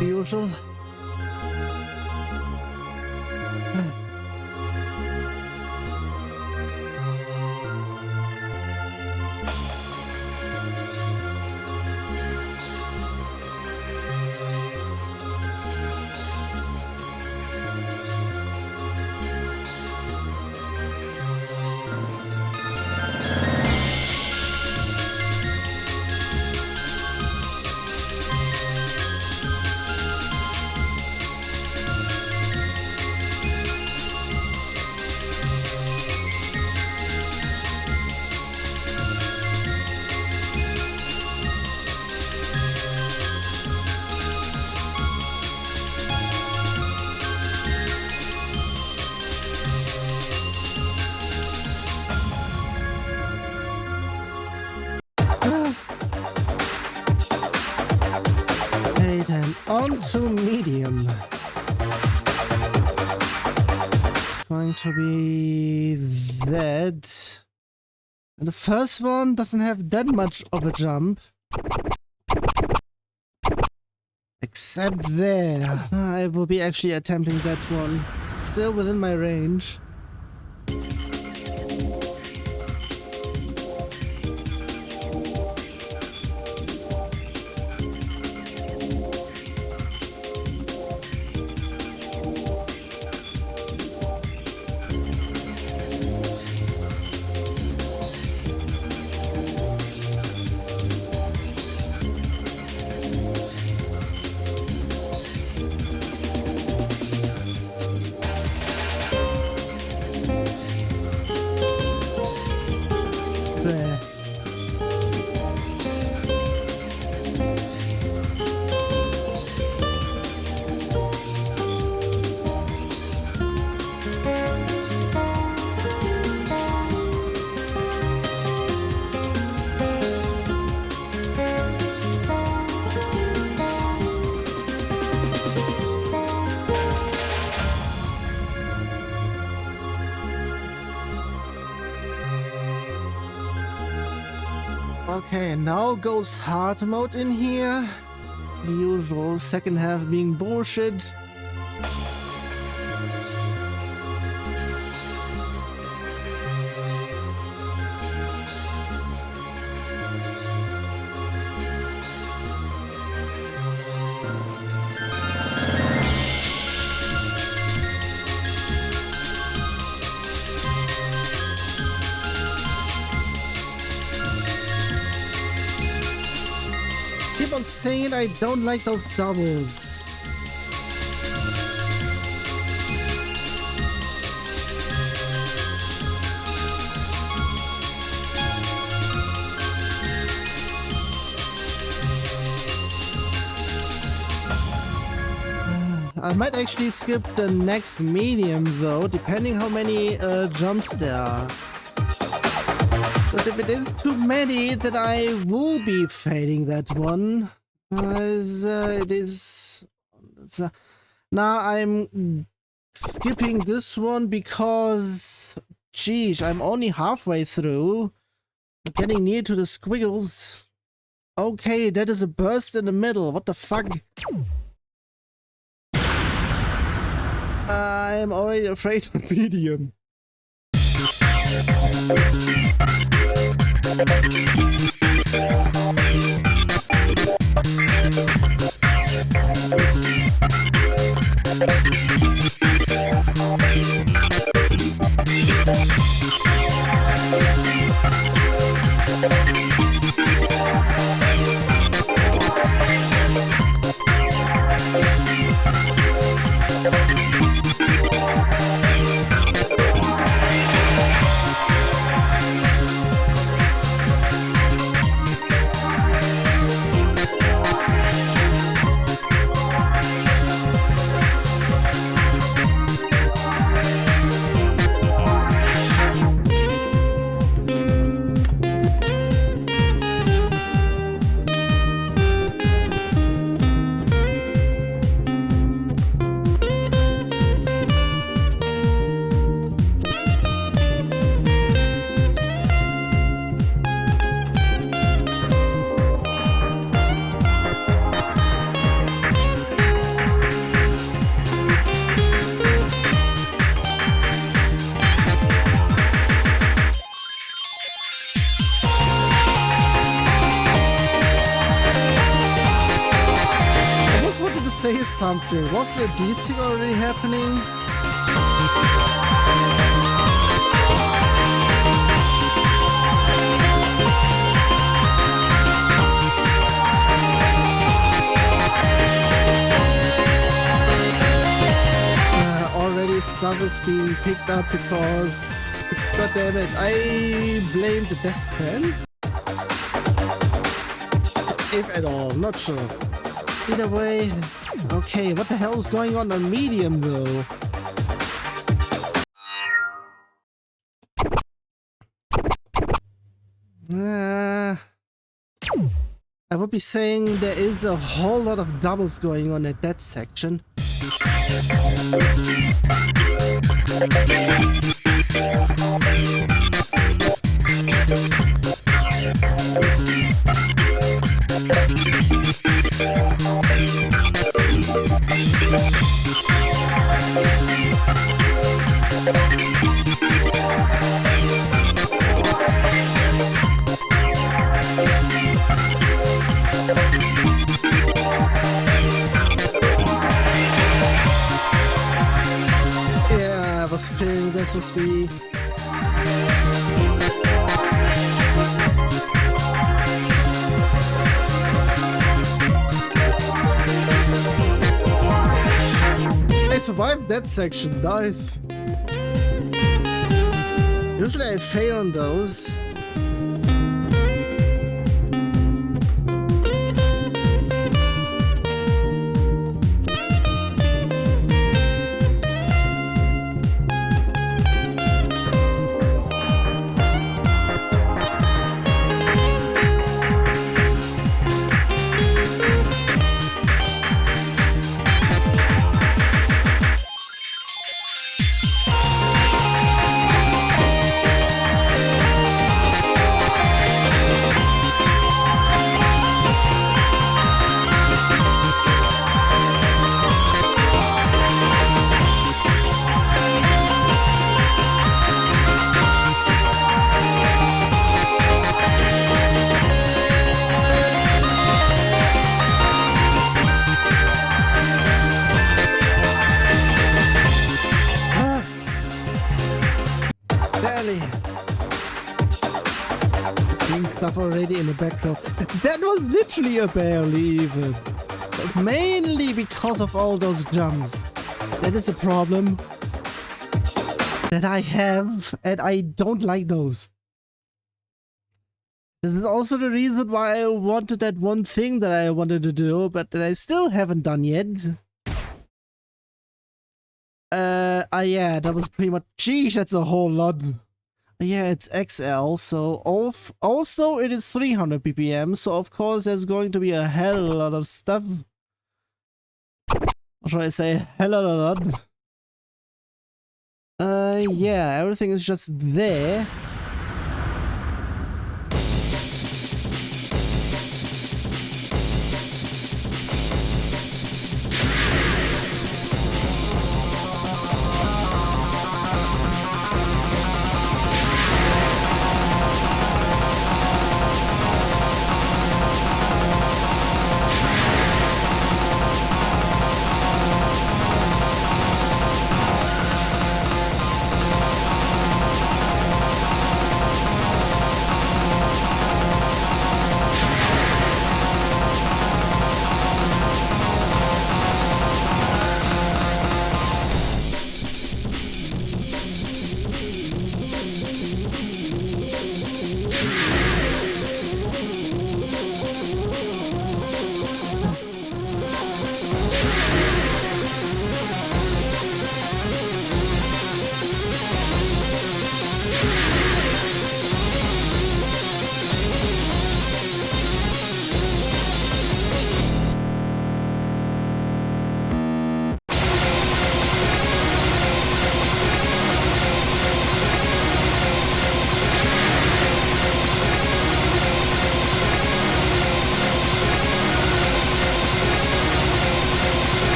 Usual. On to medium. going to be that. And the first one doesn't have that much of a jump. Except there. I will be actually attempting that one. Still within my range. Okay, now goes hard mode in here. The usual second half being bullshit. Saying I don't like those doubles. I might actually skip the next medium though, depending how many jumps there are. Because if it is too many, then I will be fading that one. Now I'm skipping this one because, geez, I'm only halfway through. I'm getting near to the squiggles. Okay, that is a burst in the middle. What the fuck? I'm already afraid of medium. Something. Was the DC already happening? Already stuff is being picked up because, god damn it, I blame the desk fan? If at all, not sure. Either way, okay, what the hell is going on medium though? I would be saying there is a whole lot of doubles going on at that section. Yeah, I was feeling this was me. I survived that section, nice. Usually I fail on those. Already in the background. That was literally a barely even. But mainly because of all those jumps. That is a problem that I have, and I don't like those. This is also the reason why I wanted that one thing that I wanted to do, but that I still haven't done yet. Yeah, that was pretty much... Geez, that's a whole lot. Yeah, it's XL, so also it is 300 ppm, so of course there's going to be a hell of a lot of stuff. Or should I say hell of a lot? Yeah, everything is just there.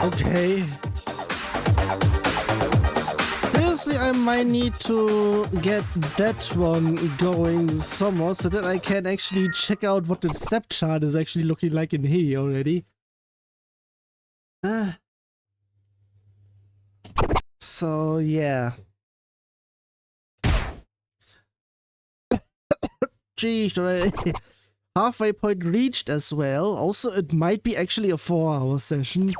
Okay. Seriously, I might need to get that one going somewhat so that I can actually check out what the step chart is actually looking like in here already. So, yeah. Geez, halfway point reached as well. Also, it might be actually a 4-hour session.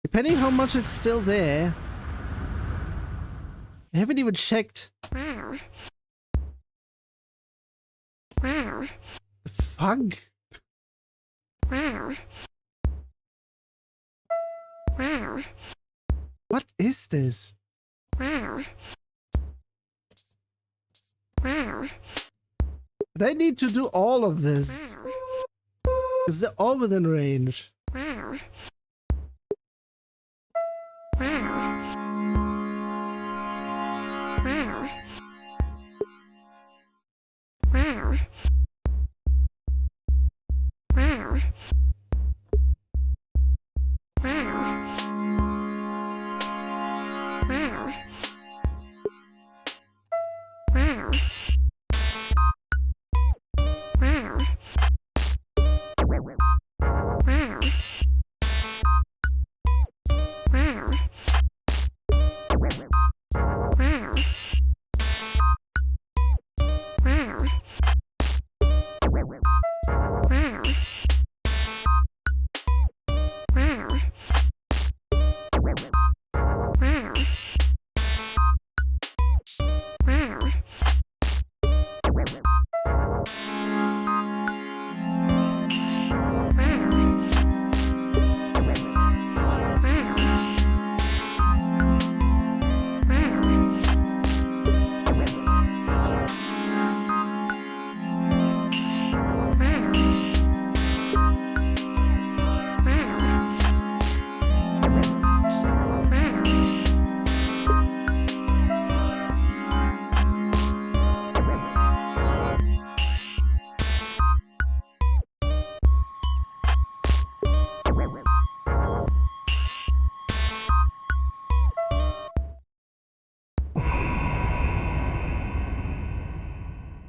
Depending how much it's still there. I haven't even checked. Wow. Wow. Fuck. What is this? But I need to do all of this. Is they're all within range?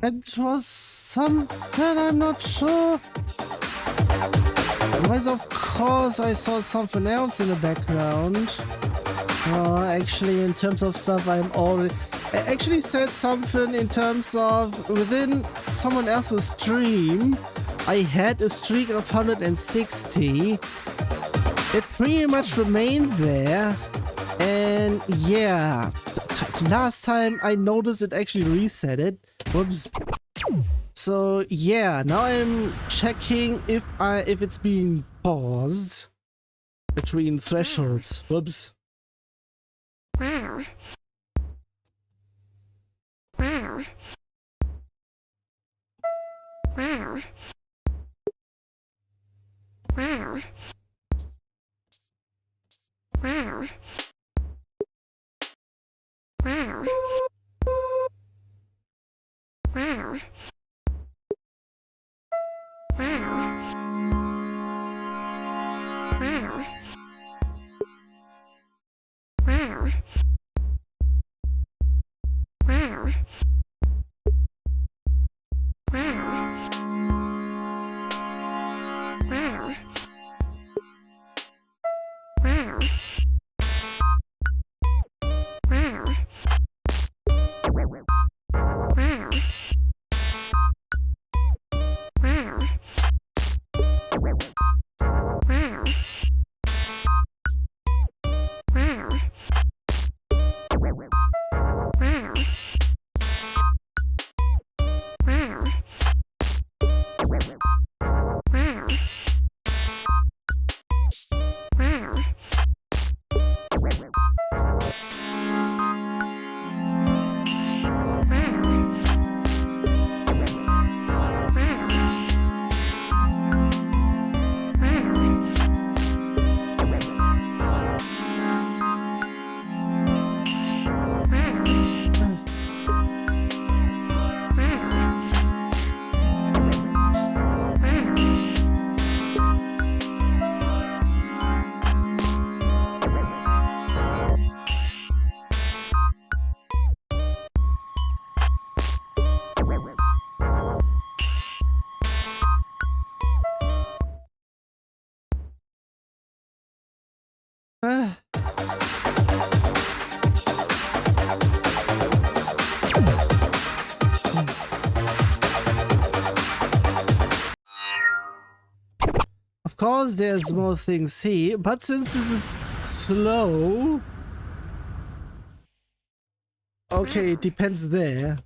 It was something, I'm not sure. Otherwise, of course, I saw something else in the background. Actually, in terms of stuff, I actually said something in terms of within someone else's stream. I had a streak of 160. It pretty much remained there. And yeah, last time I noticed it actually reset it. Whoops. So yeah, now I'm checking if it's being paused between thresholds. Whoops. Of course, there's more things here, but since this is slow... Okay, it depends there.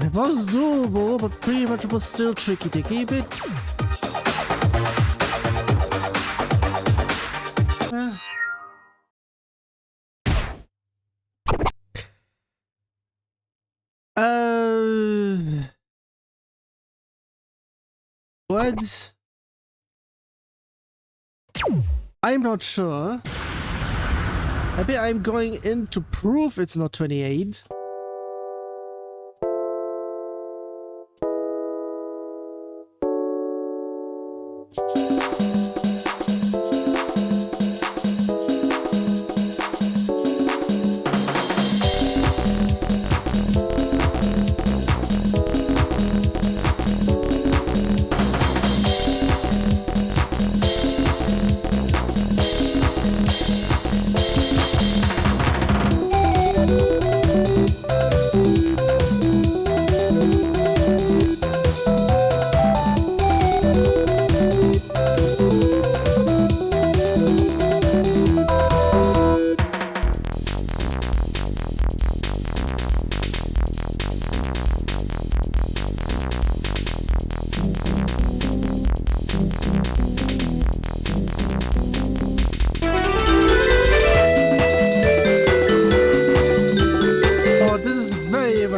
It was doable, but pretty much was still tricky to keep it. What? I'm not sure. Maybe I'm going in to prove it's not 28.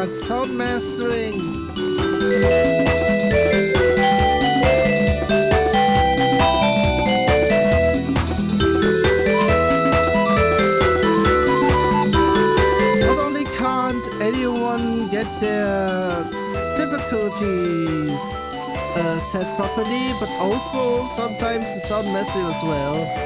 Sound mastering. Not only can't anyone get their difficulties set properly, but also sometimes the sound mastering as well.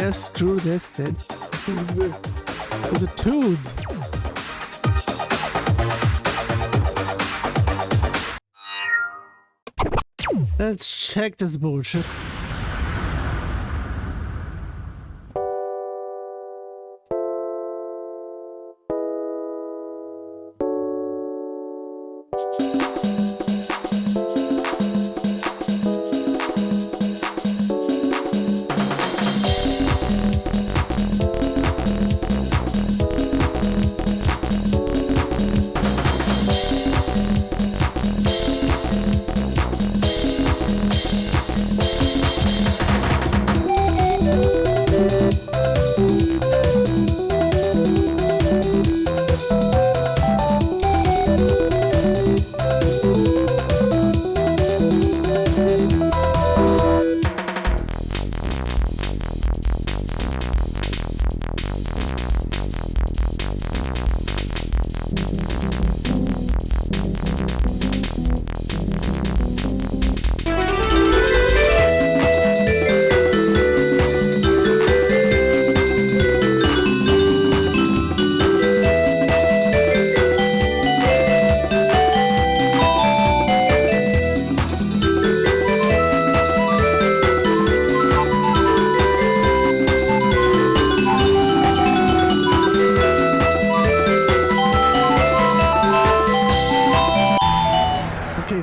Screw this then. It's a tune. Let's check this bullshit.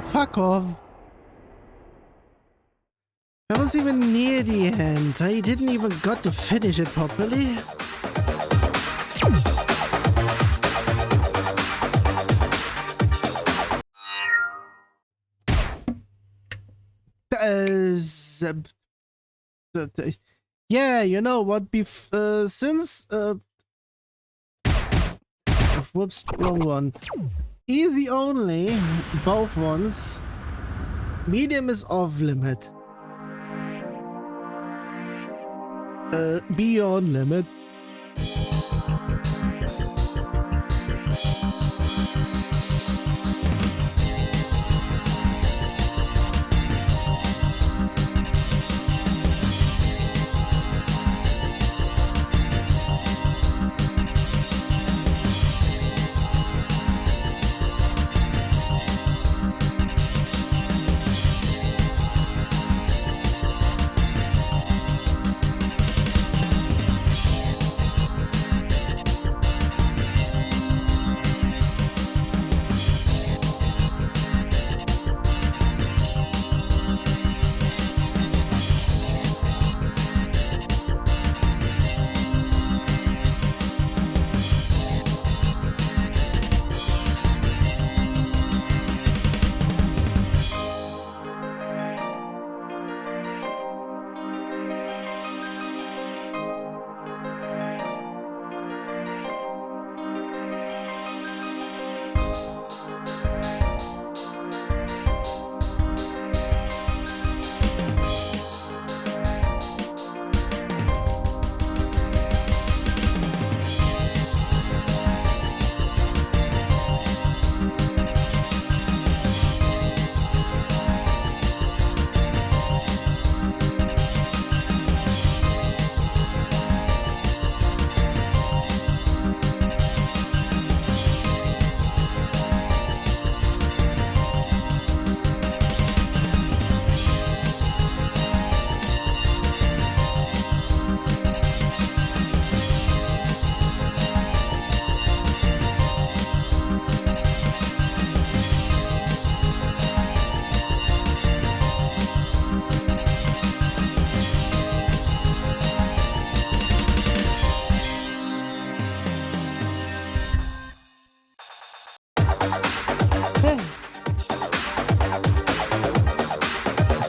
Fuck off. I was even near the end. I didn't even got to finish it properly. Yeah, you know what? Since whoops, wrong one. Easy only, both ones. Medium is off limit. Beyond limit.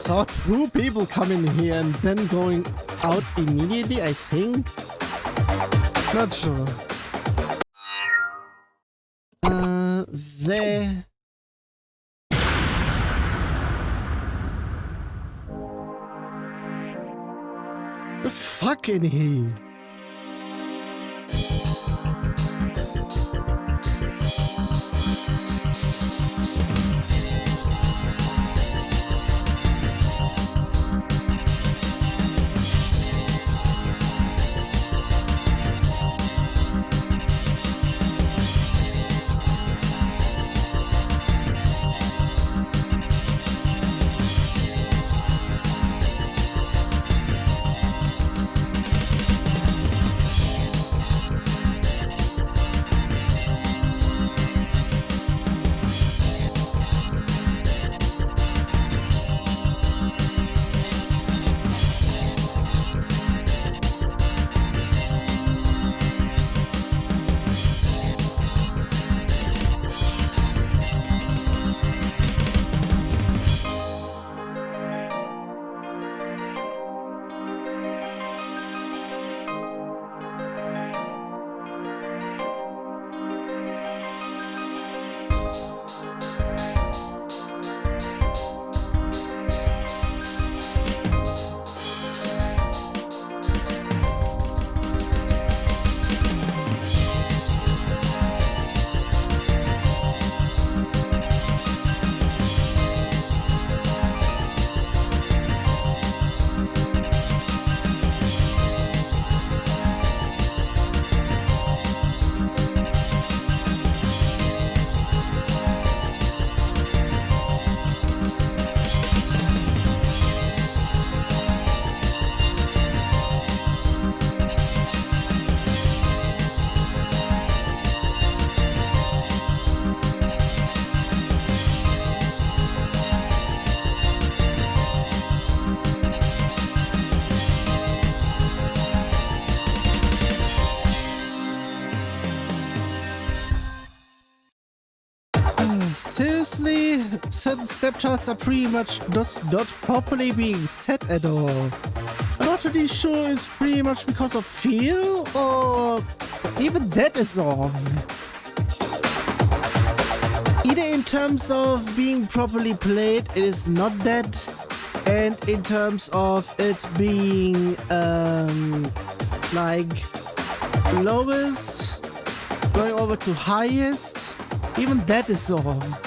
Saw two people coming here and then going out immediately, I think. Not sure. There. The fuck in here? Seriously, certain stepchilds are pretty much not properly being set at all. I'm not really sure it's pretty much because of fear, or even that is off. Either in terms of being properly played, it is not that, and in terms of it being like lowest going over to highest, even that is off.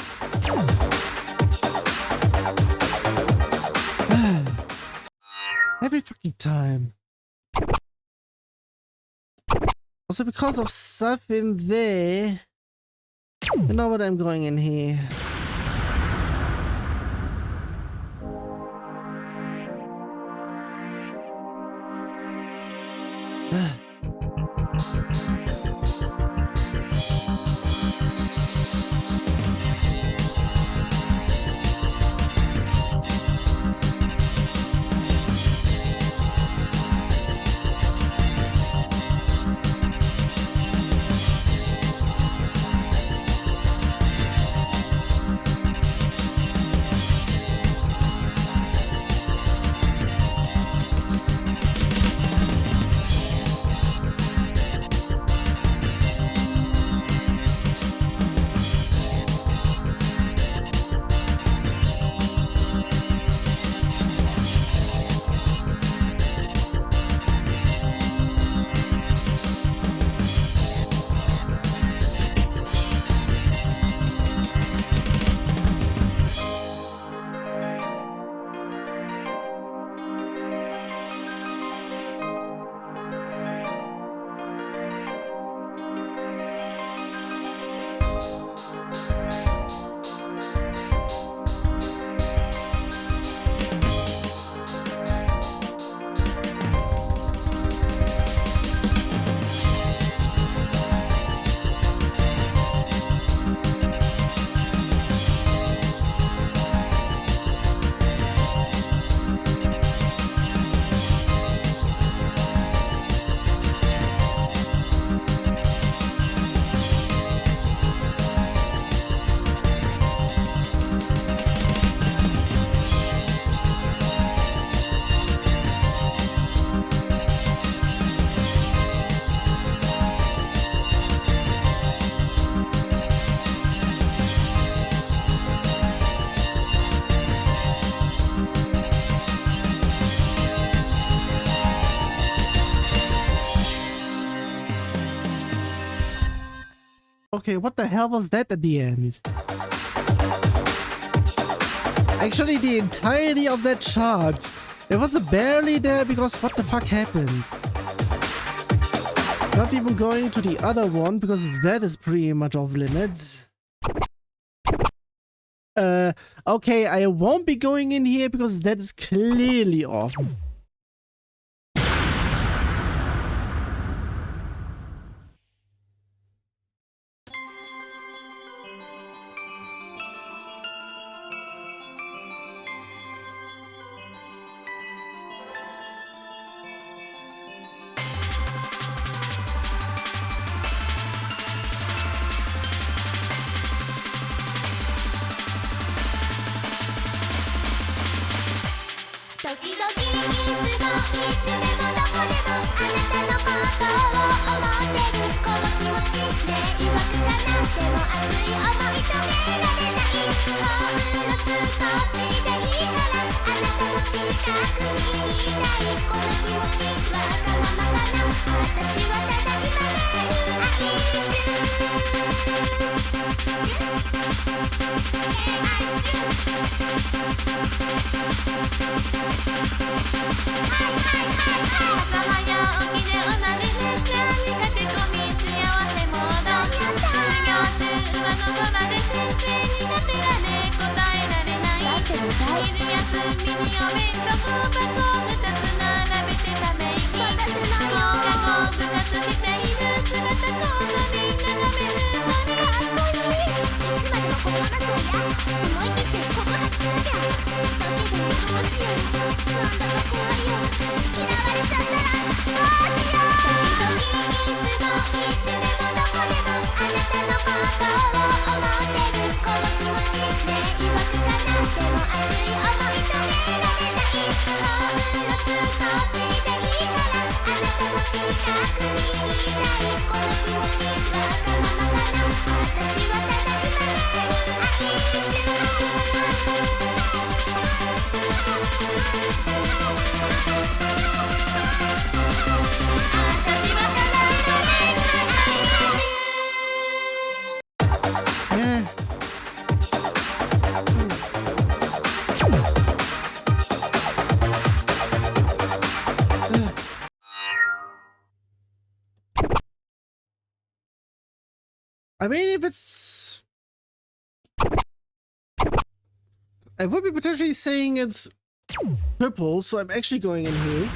Every fucking time. Also, because of stuff in there, you know what I'm going in here. Okay, what the hell was that at the end? Actually, the entirety of that chart. It was barely there because what the fuck happened? Not even going to the other one because that is pretty much off limits. Okay, I won't be going in here because that is clearly off. I mean, if it's... I would be potentially saying it's triple, so I'm actually going in here.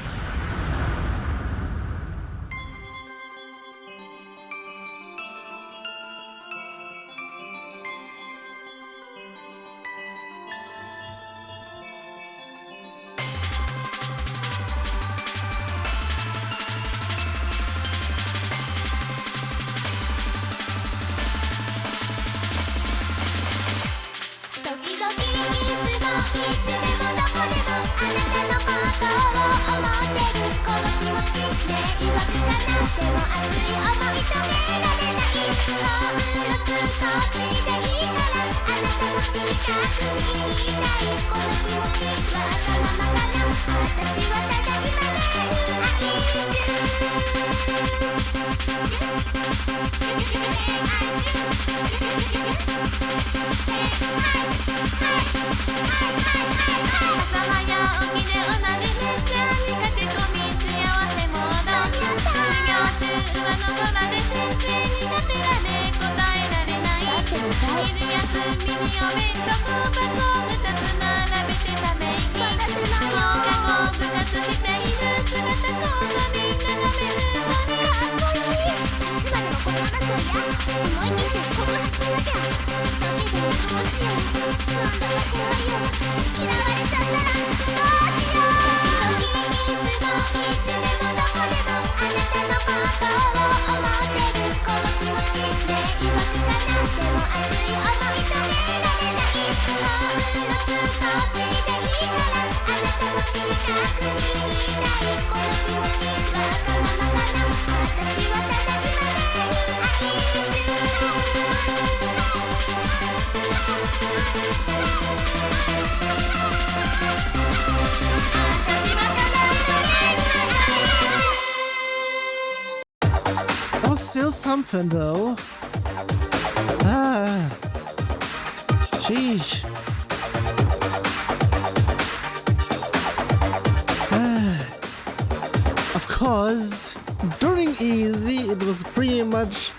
Still something though. Ah, sheesh. Of course, during easy it was pretty much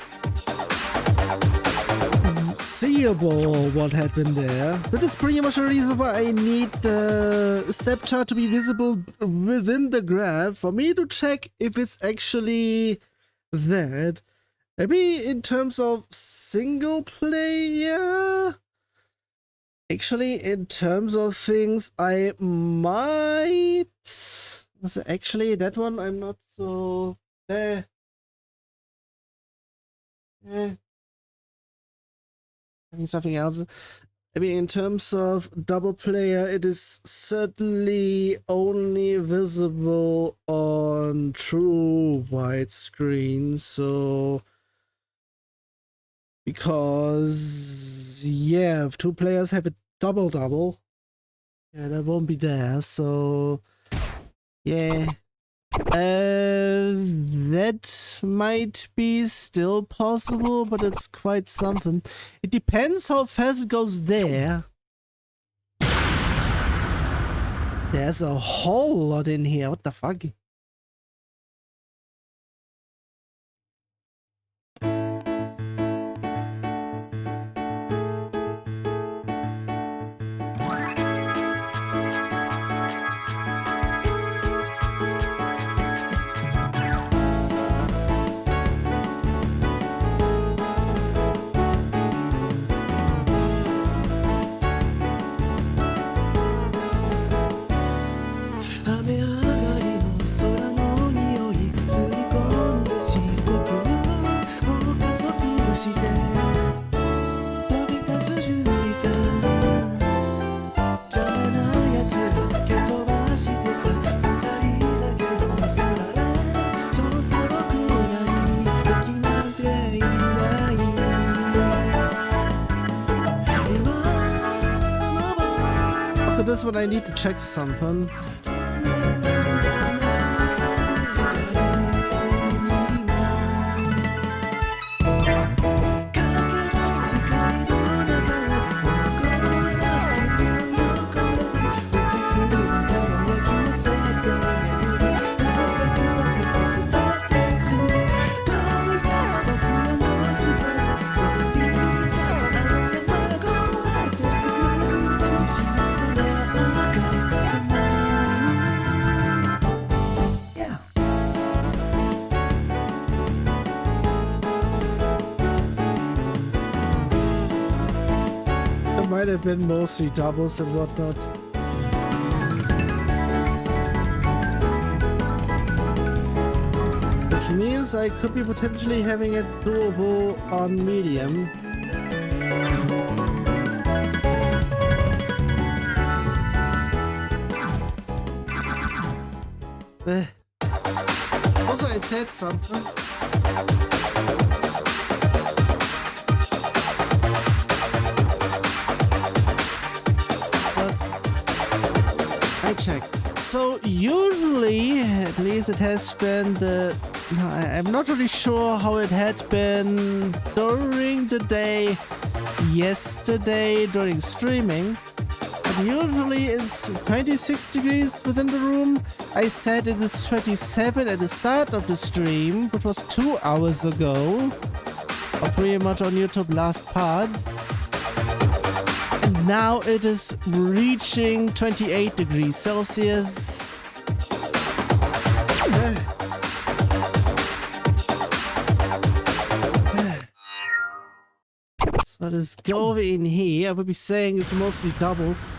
seeable what happened there. That is pretty much the reason why I need the scepter to be visible within the graph for me to check if it's actually that. Maybe in terms of single player? Actually, in terms of things, I might... Was it actually that one? I'm not so... I mean something else. Maybe in terms of double player, it is certainly only visible on true widescreen, so... Because, yeah, if two players have a double-double, yeah, that won't be there, so... Yeah. That might be still possible, but it's quite something. It depends how fast it goes there. There's a whole lot in here. What the fuck? This one I need to check something. It might have been mostly doubles and whatnot. Which means I could be potentially having a duobo on medium. Also, I said something. I check. So usually, at least it has been the... I'm not really sure how it had been during the day yesterday during streaming. But usually it's 26 degrees within the room. I said it is 27 at the start of the stream, which was 2 hours ago. Or pretty much on YouTube last part. And now it is reaching 28 degrees Celsius. So this go in here, I would be saying it's mostly doubles.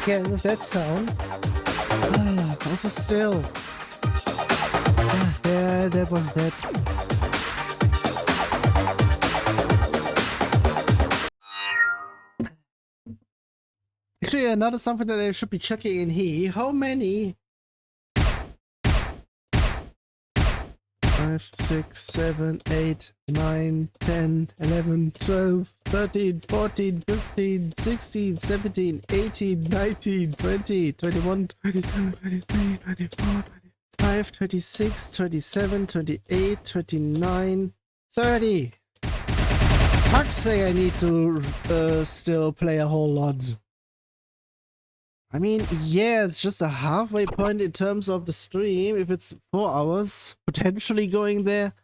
Again with that sound. Also still. Yeah, that was that. Actually, another something that I should be checking in here. How many? 5, 6, 7, 8, 9, 10, 11, 12, 13, 14, 15, 16, 17, 18, 19, 20, 21, 22, 23, 24, 25, 26, 27, 28, 29, 30. Fuck's sake, I need to still play a whole lot. I mean, yeah, it's just a halfway point in terms of the stream. If it's 4 hours, potentially going there.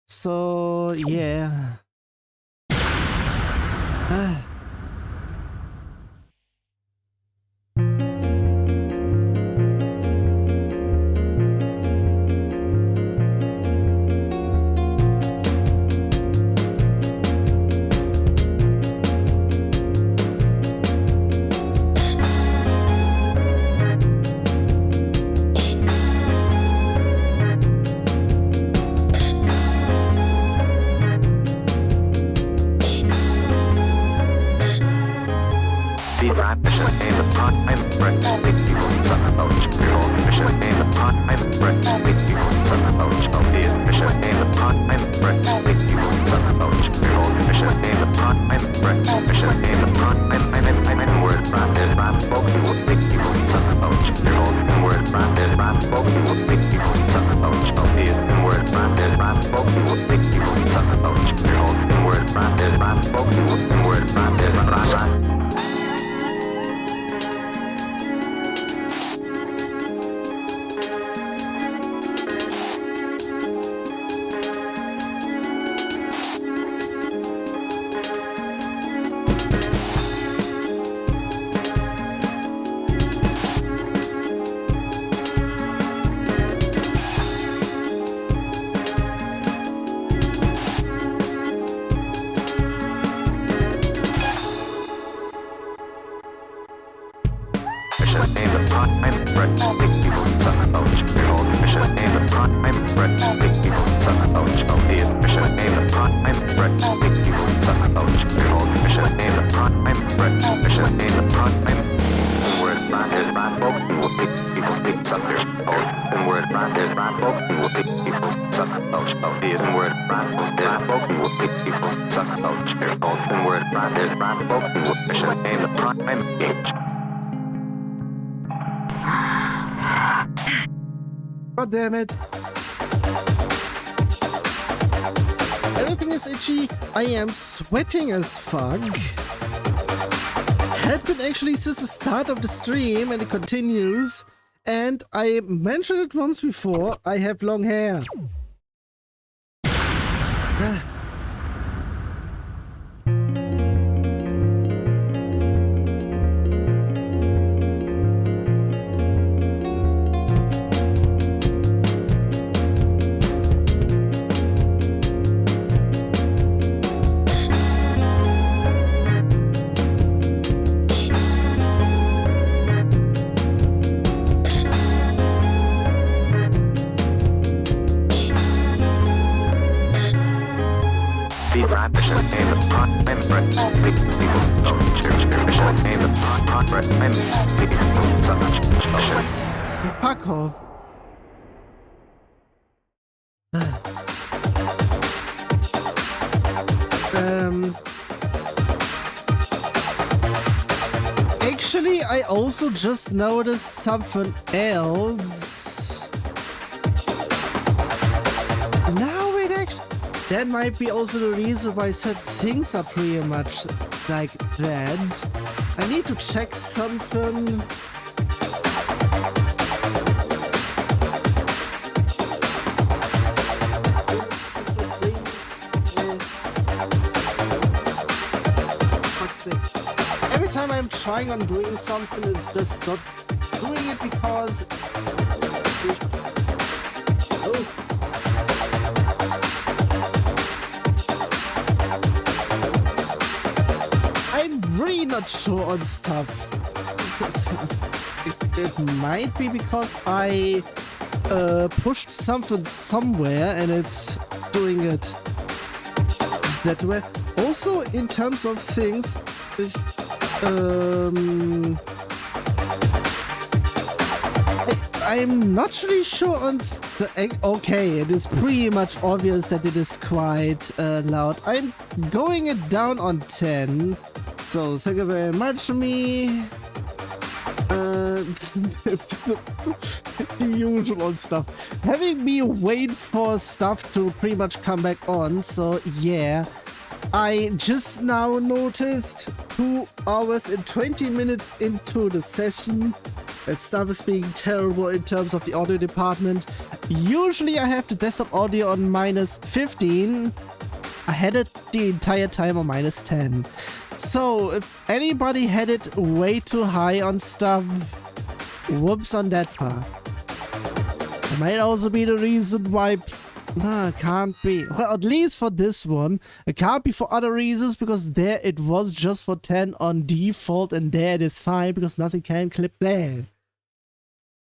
So, yeah. I'm God damn it. Everything is itchy. I am sweating as fuck. Had been actually since the start of the stream and it continues. And I mentioned it once before, I have long hair. Fuck off. Actually, I also just noticed something else. Now it actually... That might be also the reason why certain things are pretty much like that. I need to check something. Every time I'm trying on doing something, it's just not doing it because... Oh. I'm really not sure on stuff. It might be because I pushed something somewhere and it's doing it that way. Also, in terms of things, I'm not really sure on the... Okay, it is pretty much obvious that it is quite loud. I'm going it down on 10. So, thank you very much, me. The usual stuff. Having me wait for stuff to pretty much come back on, so yeah. I just now noticed 2 hours and 20 minutes into the session that stuff is being terrible in terms of the audio department. Usually I have the desktop audio on -15. I had it the entire time on -10. So if anybody had it way too high on stuff, whoops on that part. It might also be the reason why... Nah, it can't be. Well, at least for this one. It can't be for other reasons, because there it was just for 10 on default, and there it is fine, because nothing can clip there.